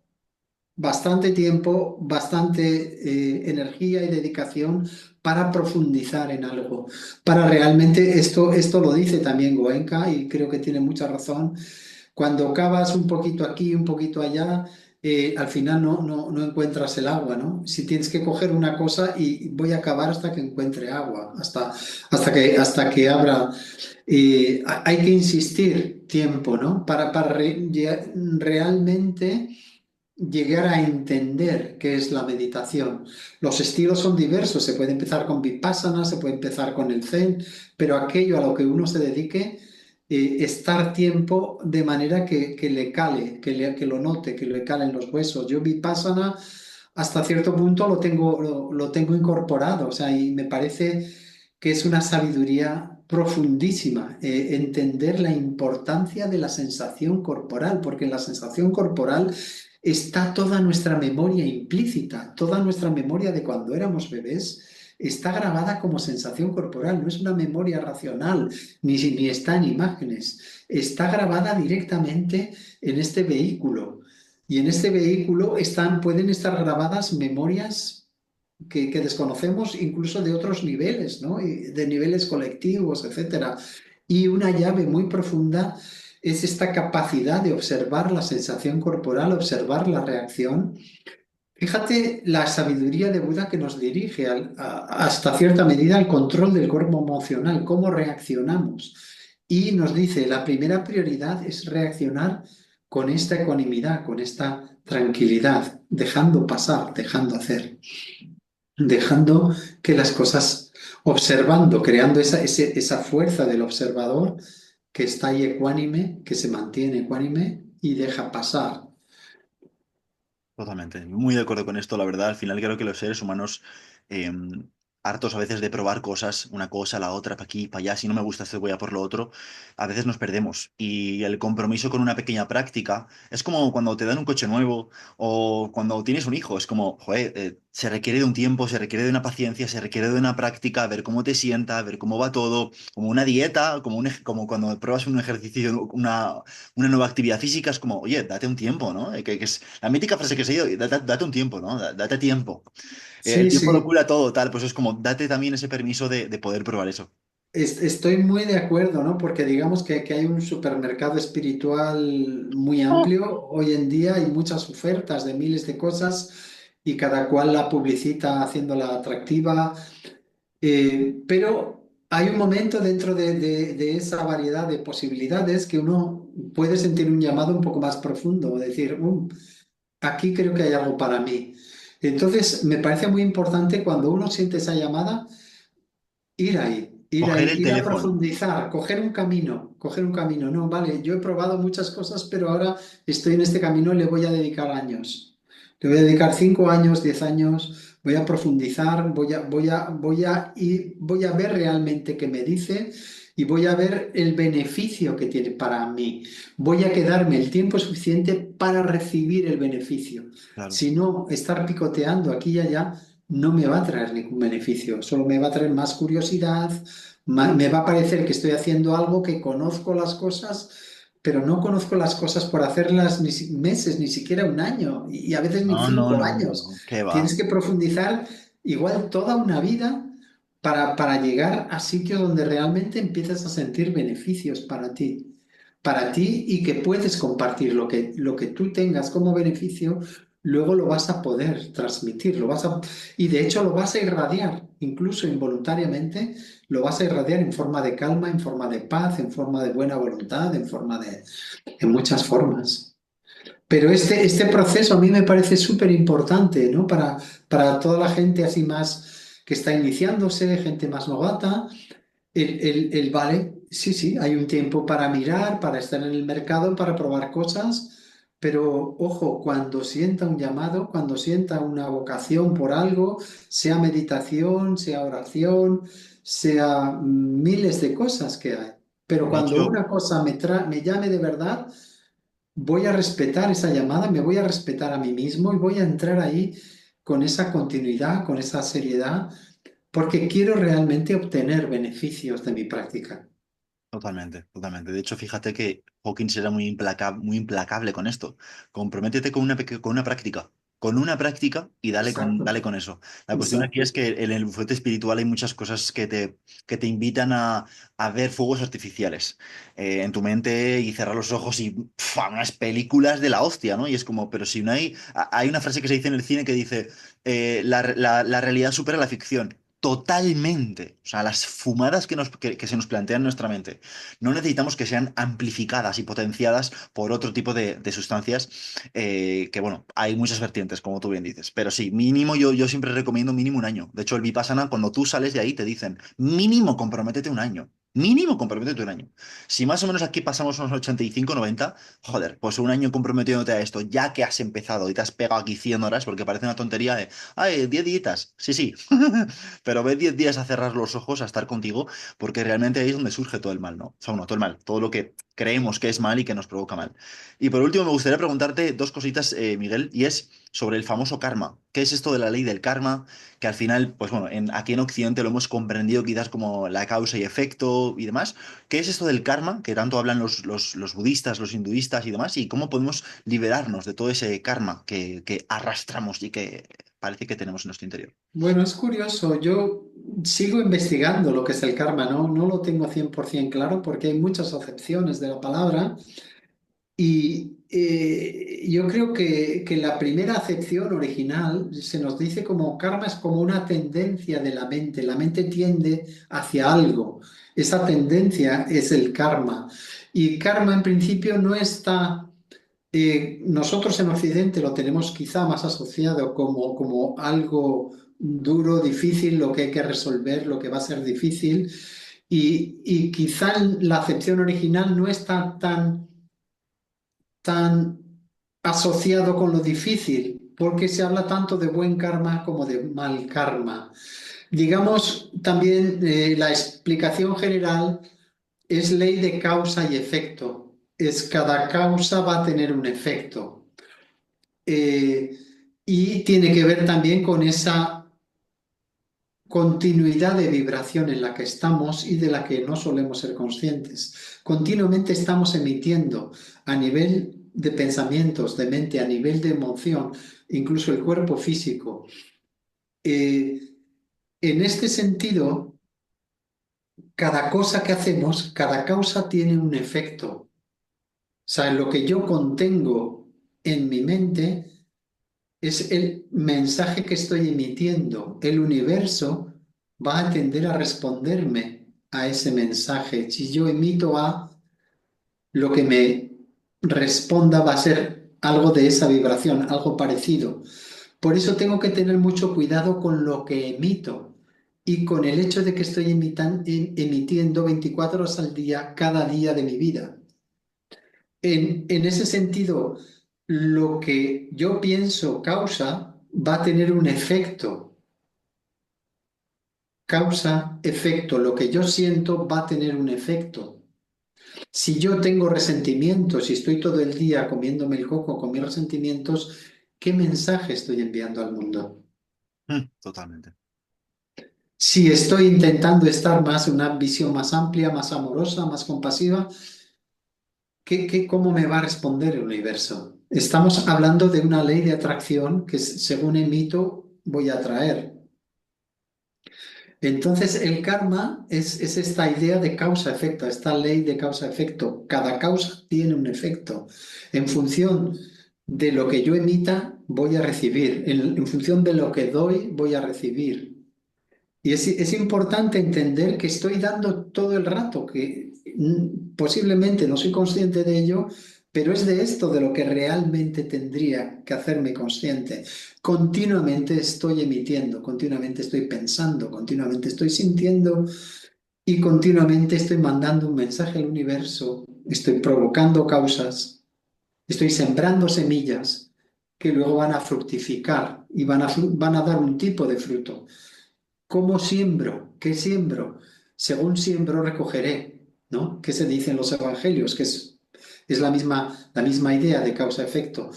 bastante tiempo, bastante energía y dedicación para profundizar en algo, para realmente, esto lo dice también Goenka y creo que tiene mucha razón, cuando cavas un poquito aquí, un poquito allá, al final no encuentras el agua, ¿no? Si tienes que coger una cosa y voy a cavar hasta que encuentre agua, hasta que abra. Hay que insistir tiempo, ¿no? Realmente llegar a entender qué es la meditación. Los estilos son diversos, se puede empezar con Vipassana, se puede empezar con el Zen, pero aquello a lo que uno se dedique, estar tiempo de manera que le cale, que lo note, que le calen los huesos. Yo Vipassana hasta cierto punto lo tengo incorporado, o sea, y me parece que es una sabiduría profundísima, entender la importancia de la sensación corporal, porque en la sensación corporal está toda nuestra memoria implícita, toda nuestra memoria de cuando éramos bebés está grabada como sensación corporal, no es una memoria racional, ni está en imágenes, está grabada directamente en este vehículo. Y en este vehículo pueden estar grabadas memorias que desconocemos incluso de otros niveles, ¿no? De niveles colectivos, etcétera. Y una llave muy profunda es esta capacidad de observar la sensación corporal, observar la reacción. Fíjate la sabiduría de Buda que nos dirige hasta cierta medida al control del cuerpo emocional, cómo reaccionamos. y nos dice, la primera prioridad es reaccionar con esta ecuanimidad, con esta tranquilidad, dejando pasar, dejando hacer, dejando que las cosas, observando, creando esa fuerza del observador que está ahí ecuánime, que se mantiene ecuánime y deja pasar. Totalmente, muy de acuerdo con esto, la verdad. Al final creo que los seres humanos, eh, hartos a veces de probar cosas, una cosa, la otra, para aquí, para allá, si no me gusta esto voy a por lo otro, a veces nos perdemos. Y el compromiso con una pequeña práctica es como cuando te dan un coche nuevo o cuando tienes un hijo, es como, joder, se requiere de un tiempo, se requiere de una paciencia, se requiere de una práctica, ver cómo te sienta, ver cómo va todo, como una dieta, como cuando pruebas un ejercicio, una nueva actividad física, es como, oye, date un tiempo, ¿no? Que es la mítica frase que se dio, date un tiempo, ¿no? Date tiempo. El Sí, tiempo lo sí. cura todo, tal, pues es como, date también ese permiso de poder probar eso. Estoy muy de acuerdo, ¿no? Porque digamos que hay un supermercado espiritual muy amplio. Hoy en día hay muchas ofertas de miles de cosas y cada cual la publicita haciéndola atractiva. Pero hay un momento dentro de esa variedad de posibilidades que uno puede sentir un llamado un poco más profundo, decir, aquí creo que hay algo para mí". Entonces, me parece muy importante cuando uno siente esa llamada, ir ahí, ir Coger ahí, el ir a teléfono. profundizar, coger un camino, coger un camino. No, vale, yo he probado muchas cosas, pero ahora estoy en este camino y le voy a dedicar años. Le voy a dedicar 5 años, 10 años, voy a profundizar, voy a ver realmente qué me dice y voy a ver el beneficio que tiene para mí. Voy a quedarme el tiempo suficiente para recibir el beneficio. Claro. Si no, estar picoteando aquí y allá no me va a traer ningún beneficio, solo me va a traer más curiosidad, me va a parecer que estoy haciendo algo, que conozco las cosas, pero no conozco las cosas por hacerlas ni meses, ni siquiera un año, y a veces ni No, no, cinco no, años. no, qué va. Tienes que profundizar igual toda una vida para llegar a sitios donde realmente empiezas a sentir beneficios para ti y que puedes compartir lo que tú tengas como beneficio, luego lo vas a poder transmitir, y de hecho lo vas a irradiar, incluso involuntariamente, lo vas a irradiar en forma de calma, en forma de paz, en forma de buena voluntad, en muchas formas. Pero este proceso a mí me parece súper importante, ¿no? Para toda la gente así más que está iniciándose, gente más novata, vale, sí, sí, hay un tiempo para mirar, para estar en el mercado, para probar cosas, pero ojo, cuando sienta un llamado, cuando sienta una vocación por algo, sea meditación, sea oración, sea miles de cosas que hay. Pero De cuando hecho, una cosa me llame de verdad, voy a respetar esa llamada, me voy a respetar a mí mismo y voy a entrar ahí con esa continuidad, con esa seriedad, porque quiero realmente obtener beneficios de mi práctica. totalmente, totalmente. De hecho, fíjate que Hawkins era muy implacable con esto. Comprométete con una práctica. Con una práctica y Exacto, dale con eso. La cuestión aquí exacto. es que en el bufete espiritual hay muchas cosas que te invitan a ver fuegos artificiales en tu mente y cerrar los ojos y unas películas de la hostia, ¿no? Y es como, pero si no hay... Hay una frase que se dice en el cine que dice, la realidad supera la ficción. Totalmente. O sea, las fumadas que se nos plantean en nuestra mente no necesitamos que sean amplificadas y potenciadas por otro tipo de sustancias, que bueno, hay muchas vertientes, como tú bien dices. Pero sí, mínimo, yo siempre recomiendo mínimo un año. De hecho, el Vipassana, cuando tú sales de ahí, te dicen, mínimo comprométete un año. Mínimo comprométete un año. Si más o menos aquí pasamos unos 85 90 joder, pues un año comprometiéndote a esto, ya que has empezado y te has pegado aquí 100 horas, porque parece una tontería de, ay, 10 días. Sí, sí. Pero ve 10 días a cerrar los ojos, a estar contigo, porque realmente ahí es donde surge todo el mal, ¿no? O sea, bueno, todo el mal, todo lo que creemos que es mal y que nos provoca mal. Y por último, me gustaría preguntarte dos cositas, Miguel, y es sobre el famoso karma. ¿Qué es esto de la ley del karma? Que al final, pues bueno, aquí en Occidente lo hemos comprendido quizás como la causa y efecto y demás. ¿Qué es esto del karma? Que tanto hablan los budistas, los hinduistas y demás, y cómo podemos liberarnos de todo ese karma que arrastramos y que parece que tenemos en nuestro interior. Bueno, es curioso, yo sigo investigando lo que es el karma, no lo tengo 100% claro porque hay muchas acepciones de la palabra y yo creo que la primera acepción original se nos dice como karma es como una tendencia de la mente tiende hacia algo. Esa tendencia es el karma. Y karma en principio no está, nosotros en Occidente lo tenemos quizá más asociado como algo duro, difícil, lo que hay que resolver, lo que va a ser difícil. Y quizá la acepción original no está tan asociado con lo difícil, porque se habla tanto de buen karma como de mal karma. Digamos también la explicación general es ley de causa y efecto. Es cada causa va a tener un efecto. Eh, y tiene que ver también con esa continuidad de vibración en la que estamos y de la que no solemos ser conscientes. Continuamente estamos emitiendo a nivel de pensamientos, de mente, a nivel de emoción, incluso el cuerpo físico. Eh, en este sentido, cada cosa que hacemos, cada causa tiene un efecto. O sea, lo que yo contengo en mi mente es el mensaje que estoy emitiendo. El universo va a tender a responderme a ese mensaje. Si yo emito A, lo que me responda va a ser algo de esa vibración, algo parecido. Por eso tengo que tener mucho cuidado con lo que emito y con el hecho de que estoy emitiendo 24 horas al día, cada día de mi vida. En ese sentido, lo que yo pienso causa va a tener un efecto. Causa, efecto. Lo que yo siento va a tener un efecto. Si yo tengo resentimientos y estoy todo el día comiéndome el coco con mis resentimientos, ¿qué mensaje estoy enviando al mundo? Totalmente. Si estoy intentando estar más en una visión más amplia, más amorosa, más compasiva, cómo me va a responder el universo? Estamos hablando de una ley de atracción que según emito voy a atraer. Entonces el karma es esta idea de causa-efecto, esta ley de causa-efecto. Cada causa tiene un efecto. En función de lo que yo emita, voy a recibir. En función de lo que doy, voy a recibir. Y es importante entender que estoy dando todo el rato, que posiblemente no soy consciente de ello, pero es de esto de lo que realmente tendría que hacerme consciente. Continuamente estoy emitiendo, continuamente estoy pensando, continuamente estoy sintiendo y continuamente estoy mandando un mensaje al universo, estoy provocando causas, estoy sembrando semillas que luego van a fructificar y van a dar un tipo de fruto. ¿Cómo siembro? ¿Qué siembro? Según siembro, recogeré, ¿no? ¿Qué se dice en los evangelios? Que es la misma idea de causa-efecto.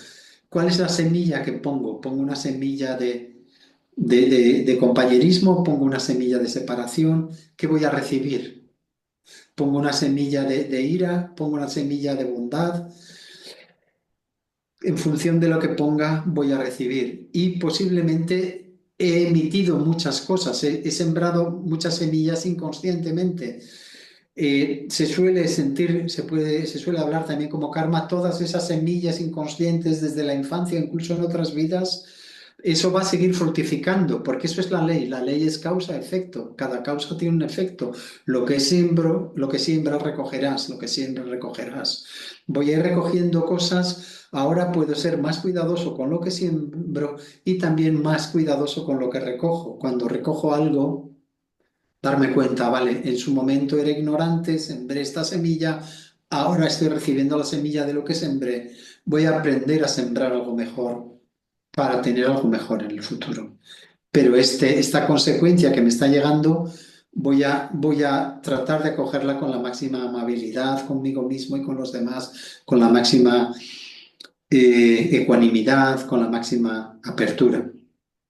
¿Cuál es la semilla que pongo? ¿Pongo una semilla de compañerismo? ¿Pongo una semilla de separación? ¿Qué voy a recibir? ¿Pongo una semilla de ira? ¿Pongo una semilla de bondad? En función de lo que ponga, voy a recibir. Y posiblemente he emitido muchas cosas, he sembrado muchas semillas inconscientemente. Se suele sentir, se suele hablar también como karma, todas esas semillas inconscientes desde la infancia, incluso en otras vidas, eso va a seguir fructificando, porque eso es la ley es causa-efecto, cada causa tiene un efecto. Lo que siembro, lo que siembras recogerás, lo que siembras recogerás. Voy a ir recogiendo cosas, ahora puedo ser más cuidadoso con lo que siembro y también más cuidadoso con lo que recojo. Cuando recojo algo, darme cuenta, vale, en su momento era ignorante, sembré esta semilla, ahora estoy recibiendo la semilla de lo que sembré, voy a aprender a sembrar algo mejor para tener algo mejor en el futuro. Pero esta consecuencia que me está llegando, voy a tratar de cogerla con la máxima amabilidad conmigo mismo y con los demás, con la máxima ecuanimidad, con la máxima apertura.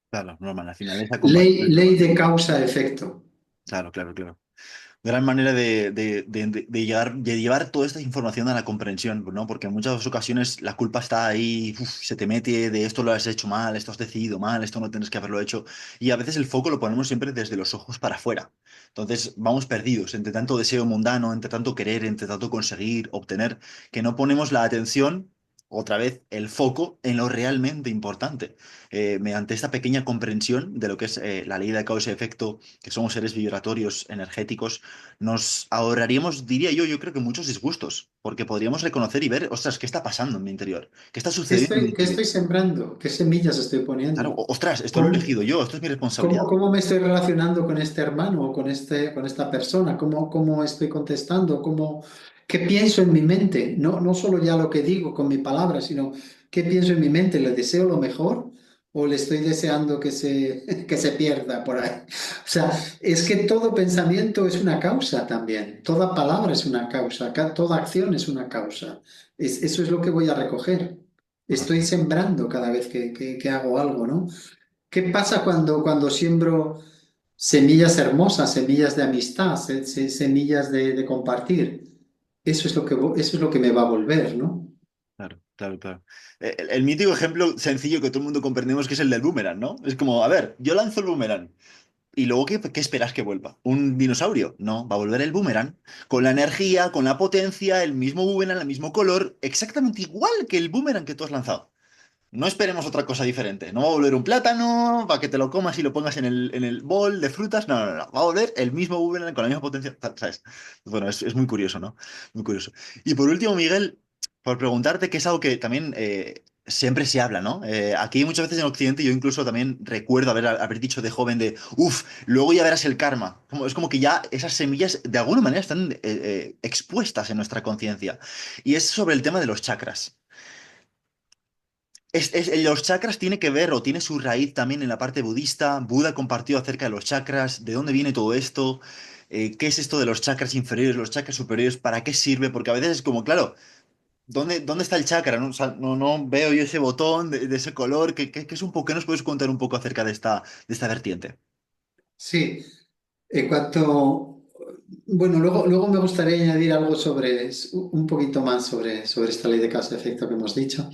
Claro, normal. Al final es acompañar. Ley de causa-efecto. Claro, claro, claro. Gran manera de llevar toda esta información a la comprensión, ¿no? Porque en muchas ocasiones la culpa está ahí, uf, se te mete de esto lo has hecho mal, esto has decidido mal, esto no tienes que haberlo hecho. Y a veces el foco lo ponemos siempre desde los ojos para afuera. Entonces vamos perdidos entre tanto deseo mundano, entre tanto querer, entre tanto conseguir, obtener, que no ponemos la atención otra vez el foco en lo realmente importante. Mediante esta pequeña comprensión de lo que es la ley de causa y efecto, que somos seres vibratorios, energéticos, nos ahorraríamos, diría yo creo que muchos disgustos, porque podríamos reconocer y ver, ostras, ¿qué está pasando en mi interior? ¿Qué está sucediendo en mi qué interior? estoy sembrando? ¿Qué semillas estoy Claro, poniendo? ostras, esto lo he ¿Cómo, elegido yo, esto es mi responsabilidad. cómo me estoy relacionando con este hermano o con con esta persona? ¿Cómo estoy contestando? ¿Qué pienso en mi mente? No solo ya lo que digo con mi palabra, sino qué pienso en mi mente. ¿Le deseo lo mejor o le estoy deseando que se pierda por ahí? O sea, es que todo pensamiento es una causa también. Toda palabra es una causa. Toda acción es una causa. Eso es lo que voy a recoger. Estoy Correcto. sembrando cada vez que hago algo, ¿no? ¿Qué pasa cuando siembro semillas hermosas, semillas de amistad, semillas de compartir? Eso es eso es lo que me va a volver, ¿no? Claro, claro, claro. El mítico ejemplo sencillo que todo el mundo comprendemos que es el del boomerang, ¿no? Es como, a ver, yo lanzo el boomerang y luego ¿qué esperas que vuelva? ¿Un dinosaurio? No, va a volver el boomerang con la energía, con la potencia, el mismo boomerang, el mismo color, exactamente igual que el boomerang que tú has lanzado. No esperemos otra cosa diferente. No va a volver un plátano para que te lo comas y lo pongas en el bol de frutas. No, no, no. Va a volver el mismo boomerang con la misma potencia. ¿Sabes? Bueno, es muy curioso, ¿no? Muy curioso. Y por último, Miguel, por preguntarte, que es algo que también siempre se habla, ¿no? Aquí muchas veces en Occidente yo incluso también recuerdo haber dicho de joven de, uff, luego ya verás el karma. Es como que ya esas semillas de alguna manera están expuestas en nuestra conciencia. Y es sobre el tema de los chakras. Los chakras tiene que ver o tiene su raíz también en la parte budista. Buda compartió acerca de los chakras, de dónde viene todo esto, qué es esto de los chakras inferiores, los chakras superiores, para qué sirve, porque a veces es como, claro, ¿dónde está el chakra? ¿No? O sea, no veo yo ese botón de ese color, ¿qué es un poco, qué nos puedes contar un poco acerca de esta vertiente? Sí, en cuanto... Bueno, luego me gustaría añadir algo un poquito más sobre esta ley de causa-efecto que hemos dicho.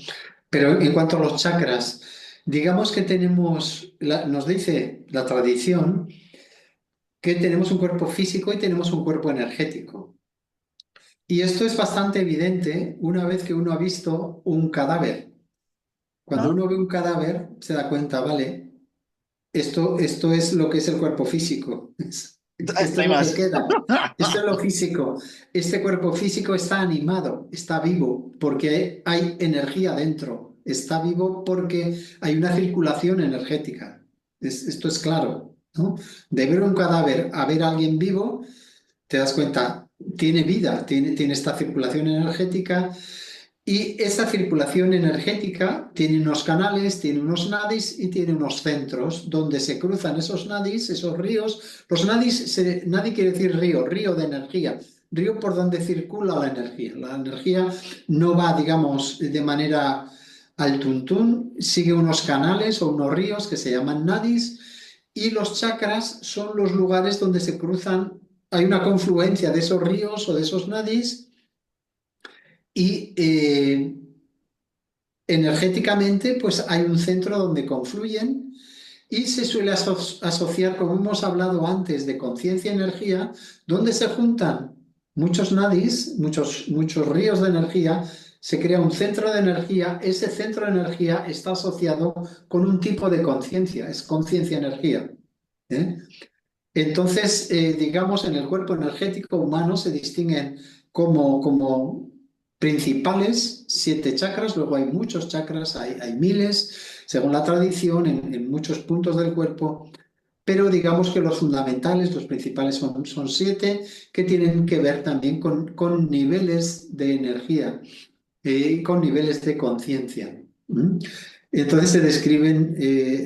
Pero en cuanto a los chakras, digamos que nos dice la tradición que tenemos un cuerpo físico y tenemos un cuerpo energético. Y esto es bastante evidente una vez que uno ha visto un cadáver. Cuando ¿No? uno ve un cadáver, se da cuenta, vale, esto es lo que es el cuerpo físico. Esto No es hay lo que más. queda. Esto es lo físico. Este cuerpo físico está animado, está vivo, porque hay energía dentro. Está vivo porque hay una circulación energética. Esto es claro, ¿no? De ver un cadáver a ver a alguien vivo, te das cuenta, tiene vida, tiene esta circulación energética y esa circulación energética tiene unos canales, tiene unos nadis y tiene unos centros donde se cruzan esos nadis, esos ríos. Los nadis, nadi quiere decir río, río de energía, río por donde circula la energía. La energía no va, digamos, de manera al tuntún, sigue unos canales o unos ríos que se llaman nadis y los chakras son los lugares donde se cruzan, hay una confluencia de esos ríos o de esos nadis y energéticamente, pues hay un centro donde confluyen y se suele asociar, como hemos hablado antes, de conciencia-energía, donde se juntan muchos nadis, muchos ríos de energía, se crea un centro de energía, ese centro de energía está asociado con un tipo de conciencia, es conciencia-energía. ¿Eh? Entonces, digamos, en el cuerpo energético humano se distinguen como principales 7 chakras, luego hay muchos chakras, hay miles, según la tradición, en muchos puntos del cuerpo, pero digamos que los fundamentales, los principales son 7, que tienen que ver también con niveles de energía y con niveles de conciencia. ¿Mm? Entonces se describen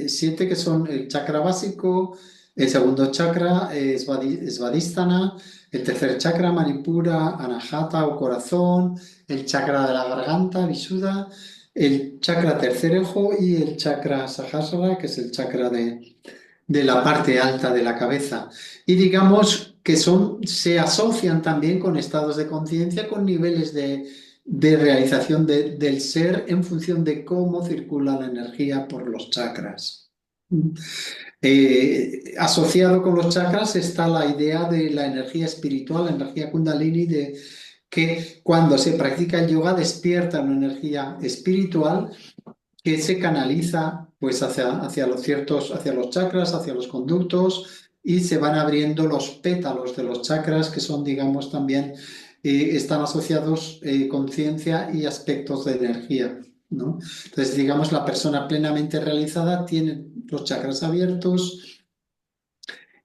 7 que son el chakra básico, el segundo chakra es Svadhisthana, el tercer chakra Manipura, Anahata o corazón, el chakra de la garganta, Visuddha, el chakra tercer ojo y el chakra Sahasrara, que es el chakra de la parte alta de la cabeza. Y digamos que se asocian también con estados de conciencia, con niveles de realización del ser en función de cómo circula la energía por los chakras. Asociado con los chakras está la idea de la energía espiritual, la energía kundalini, que cuando se practica el yoga despierta una energía espiritual que se canaliza pues hacia los ciertos, hacia los chakras, hacia los conductos y se van abriendo los pétalos de los chakras que son, digamos, también están asociados conciencia y aspectos de energía, ¿no? Entonces, digamos, la persona plenamente realizada tiene los chakras abiertos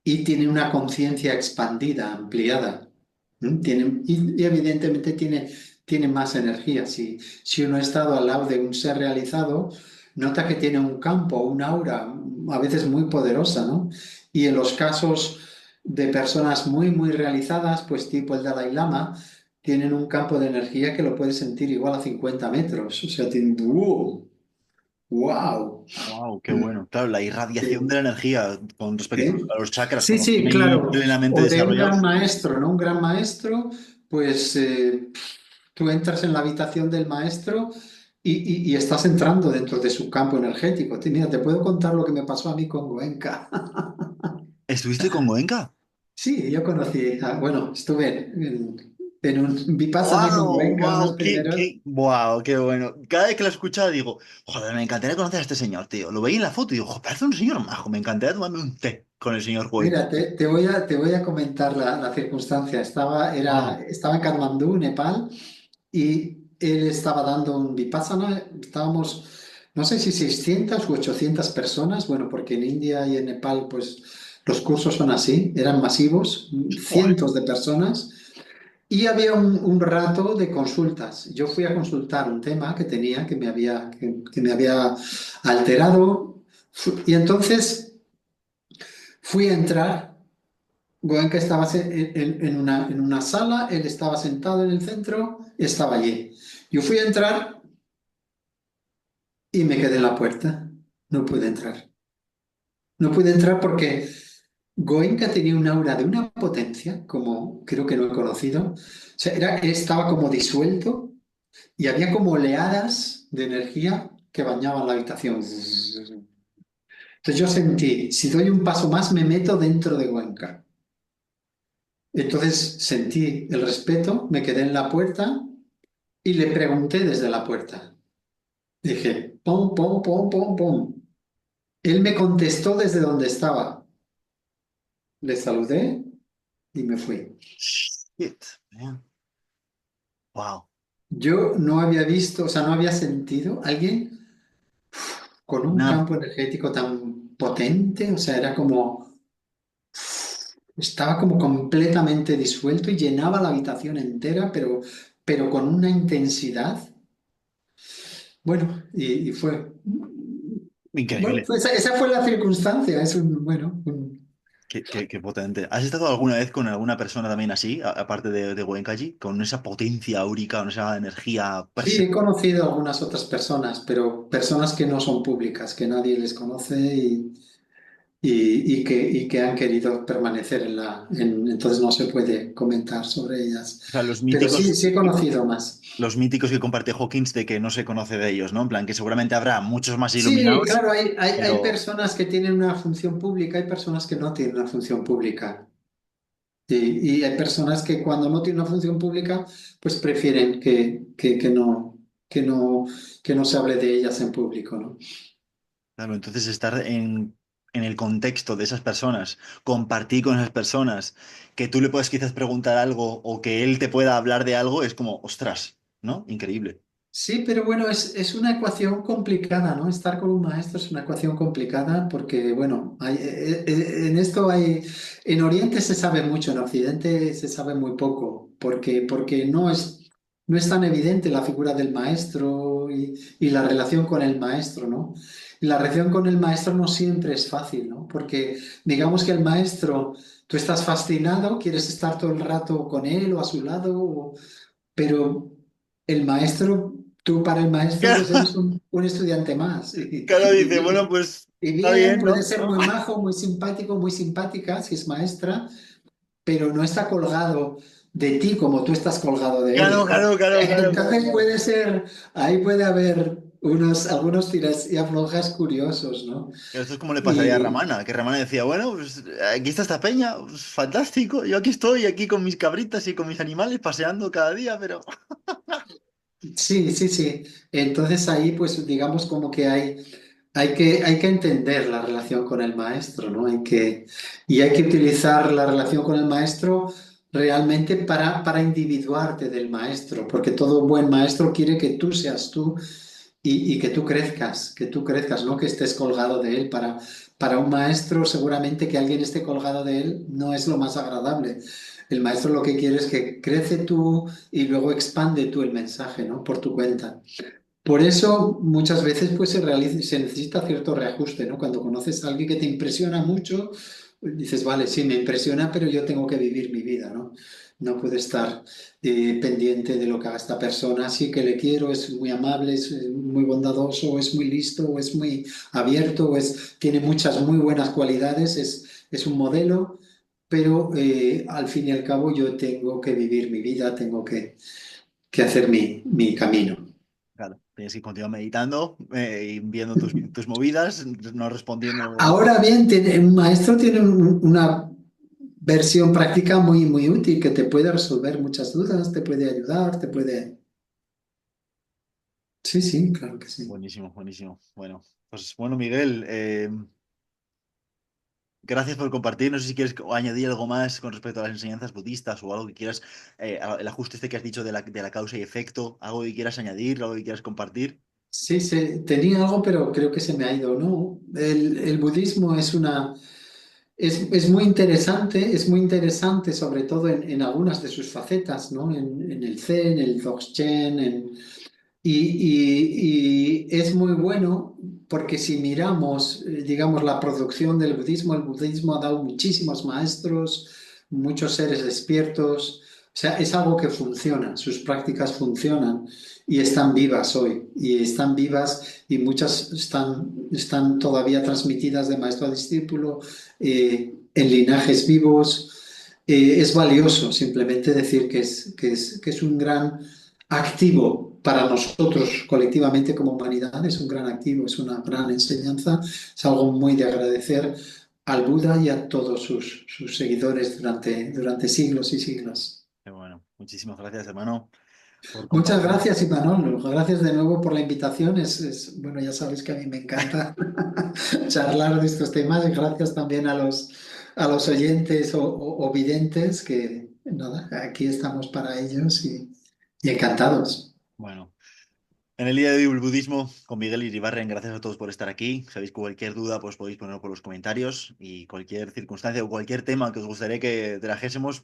y tiene una conciencia expandida, ampliada. Y evidentemente tiene más energía. Si uno ha estado al lado de un ser realizado, nota que tiene un campo, un aura, a veces muy poderosa, ¿no? Y en los casos de personas muy, muy realizadas, pues tipo el Dalai Lama, tienen un campo de energía que lo puedes sentir igual a 50 metros. O sea, tienen... ¡Wow! ¡Wow! Wow, qué bueno. Claro, la irradiación de Sí. la energía con respecto ¿Eh? a los chakras, Sí, cuando están sí, ahí claro. plenamente O de un gran desarrollados. maestro, ¿no? Un gran maestro, pues tú entras en la habitación del maestro y estás entrando dentro de su campo energético. Mira, te puedo contar lo que me pasó a mí con Goenka. ¿Estuviste con Goenka? Sí, yo conocí, bueno, estuve en un Vipassana con ¡Wow! Goenka unos ¡Wow! primeros. ¡Wow! ¡Qué bueno! Cada vez que lo he escuchado digo, joder, me encantaría conocer a este señor, tío. Lo veía en la foto y digo, joder, parece un señor majo. Me encantaría tomarme un té con el señor Goenka. Mira, te voy a comentar la circunstancia. ¡Wow! Estaba en Katmandú, Nepal, y él estaba dando un Vipassana. Estábamos, no sé si 600 u 800 personas, bueno, porque en India y en Nepal, pues los cursos son así, eran masivos, ¡Joder! cientos de personas, y había un rato de consultas. Yo fui a consultar un tema que tenía, que me había alterado, y entonces fui a entrar. Goenka estaba en una sala, él estaba sentado en el centro, estaba allí. Yo fui a entrar y me quedé en la puerta. No pude entrar. No pude entrar porque Goenka tenía un aura de una potencia, como creo que no he conocido. O sea, estaba como disuelto y había como oleadas de energía que bañaban la habitación. Entonces yo sentí, si doy un paso más, me meto dentro de Goenka. Entonces sentí el respeto, me quedé en la puerta y le pregunté desde la puerta. Dije, pom, pom, pom, pom, pom. Él me contestó desde donde estaba. Le saludé y me fui. Shit, man. ¡Wow! Yo no había visto, o sea, no había sentido a alguien con un Una, campo energético tan potente, o sea, estaba como completamente disuelto y llenaba la habitación entera, pero con una intensidad. Bueno, y fue, bueno, increíble. esa fue la circunstancia, es bueno, Qué potente. ¿Has estado alguna vez con alguna persona también así, aparte de Goenkaji, con esa potencia áurica, con esa energía Sí, he presente? conocido a algunas otras personas, pero personas que no son públicas, que nadie les conoce y que han querido permanecer entonces no se puede comentar sobre ellas. O sea, Pero sí, sí he conocido más. los míticos que comparte Hawkins de que no se conoce de ellos, ¿no? En plan, que seguramente habrá muchos más Sí, iluminados, claro, hay pero personas que tienen una función pública, hay personas que no tienen una función pública. Y hay personas que cuando no tienen una función pública, pues prefieren que no, que no se hable de ellas en público, ¿no? claro, entonces estar en el contexto de esas personas, compartir con esas personas, que tú le puedas quizás preguntar algo o que él te pueda hablar de algo, es como, ostras, ¿no? Increíble. Sí, pero bueno, es una ecuación complicada, ¿no? Estar con un maestro es una ecuación complicada porque, bueno, en esto en Oriente se sabe mucho, en Occidente se sabe muy poco, porque no es tan evidente la figura del maestro y la relación con el maestro, ¿no? Y la relación con el maestro no siempre es fácil, ¿no? Porque digamos que el maestro, tú estás fascinado, quieres estar todo el rato con él o a su lado, pero el maestro, tú para el maestro pues eres un estudiante más. Claro, dice, bueno, pues Y está bien, bien, puede ¿no? ser muy majo, muy simpático, muy simpática si es maestra, pero no está colgado de ti como tú estás colgado de Claro, él. claro, claro, claro, claro, Entonces claro. puede ser, ahí puede haber. algunos tiras y aflojas curiosos, ¿no? Esto es como le pasaría a Y Ramana, que Ramana decía, bueno, pues aquí está esta peña, pues, fantástico, yo aquí estoy, aquí con mis cabritas y con mis animales paseando cada día, pero... sí, sí, sí. Entonces ahí, pues digamos como que hay que entender la relación con el maestro, ¿no? Y hay que utilizar la relación con el maestro realmente para individuarte del maestro, porque todo buen maestro quiere que tú seas tú y que tú crezcas, no que estés colgado de él. Para un maestro, seguramente que alguien esté colgado de él no es lo más agradable. El maestro lo que quiere es que crece tú y luego expande tú el mensaje, ¿no? Por tu cuenta. Por eso muchas veces pues se necesita cierto reajuste, ¿no? Cuando conoces a alguien que te impresiona mucho, pues, dices, vale, sí, me impresiona, pero yo tengo que vivir mi vida, ¿no? No puedo estar pendiente de lo que haga esta persona. Sí que le quiero, es muy amable, es muy bondadoso, o es muy listo, o es muy abierto, tiene muchas muy buenas cualidades, es un modelo, pero al fin y al cabo yo tengo que vivir mi vida, tengo que hacer mi camino. Claro, tienes que continuar meditando y viendo tus movidas, no respondiendo... Ahora bien, un maestro tiene una versión práctica muy, muy útil que te puede resolver muchas dudas, te puede ayudar, te puede... Sí, sí, claro que sí. Buenísimo, buenísimo. Bueno, pues bueno, Miguel, gracias por compartir. No sé si quieres añadir algo más con respecto a las enseñanzas budistas o algo que quieras, el ajuste este que has dicho de la causa y efecto, algo que quieras añadir, algo que quieras compartir. Sí, tenía algo, pero creo que se me ha ido, ¿no? El budismo es muy interesante, sobre todo en algunas de sus facetas, ¿no? En el Zen, el Dzogchen, y es muy bueno porque si miramos, digamos, la producción del budismo, el budismo ha dado muchísimos maestros, muchos seres despiertos, o sea, es algo que funciona, sus prácticas funcionan y están vivas hoy, y están vivas y muchas están todavía transmitidas de maestro a discípulo en linajes vivos. Es valioso simplemente decir que es un gran activo para nosotros colectivamente como humanidad, es un gran activo, es una gran enseñanza, es algo muy de agradecer al Buda y a todos sus seguidores durante siglos y siglos. Pero bueno, muchísimas gracias, hermano, por Muchas compartir. gracias, Imanol. Gracias de nuevo por la invitación. Bueno, ya sabes que a mí me encanta charlar de estos temas y gracias también a los oyentes o videntes que, nada, aquí estamos para ellos y encantados. Bueno. En el día de hoy el budismo con Miguel Iribarren, gracias a todos por estar aquí. Sabéis que cualquier duda pues podéis ponerlo por los comentarios y cualquier circunstancia o cualquier tema que os gustaría que trajésemos.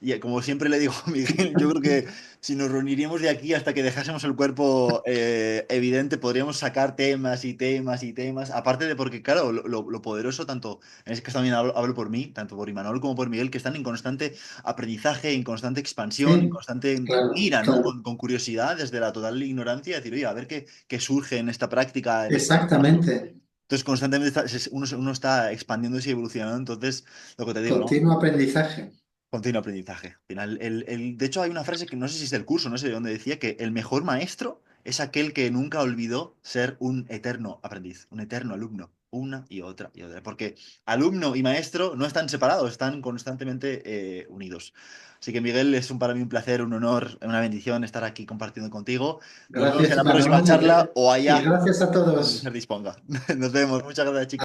Y como siempre le digo a Miguel, yo creo que si nos reuniríamos de aquí hasta que dejásemos el cuerpo evidente, podríamos sacar temas y temas y temas. Aparte de porque, claro, lo poderoso, tanto en ese caso también hablo por mí, tanto por Imanol como por Miguel, que están en constante aprendizaje, en constante expansión, en Sí, constante claro, mira, ¿no? claro. Con curiosidad, desde la total ignorancia, decir, oye, a ver qué surge en esta práctica, en este trabajo. Exactamente. Entonces, constantemente uno está expandiéndose y evolucionando. Entonces, lo que te digo, ¿no? Continuo aprendizaje. Continuo aprendizaje. Al final, de hecho, hay una frase que no sé si es del curso, no sé de dónde decía, que el mejor maestro es aquel que nunca olvidó ser un eterno aprendiz, un eterno alumno, una y otra y otra. Porque alumno y maestro no están separados, están constantemente unidos. Así que, Miguel, es para mí un placer, un honor, una bendición estar aquí compartiendo contigo. Nos vemos en Gracias, la próxima Imanol, charla o y allá gracias a donde se todos. disponga. Nos vemos. Muchas gracias, chicos.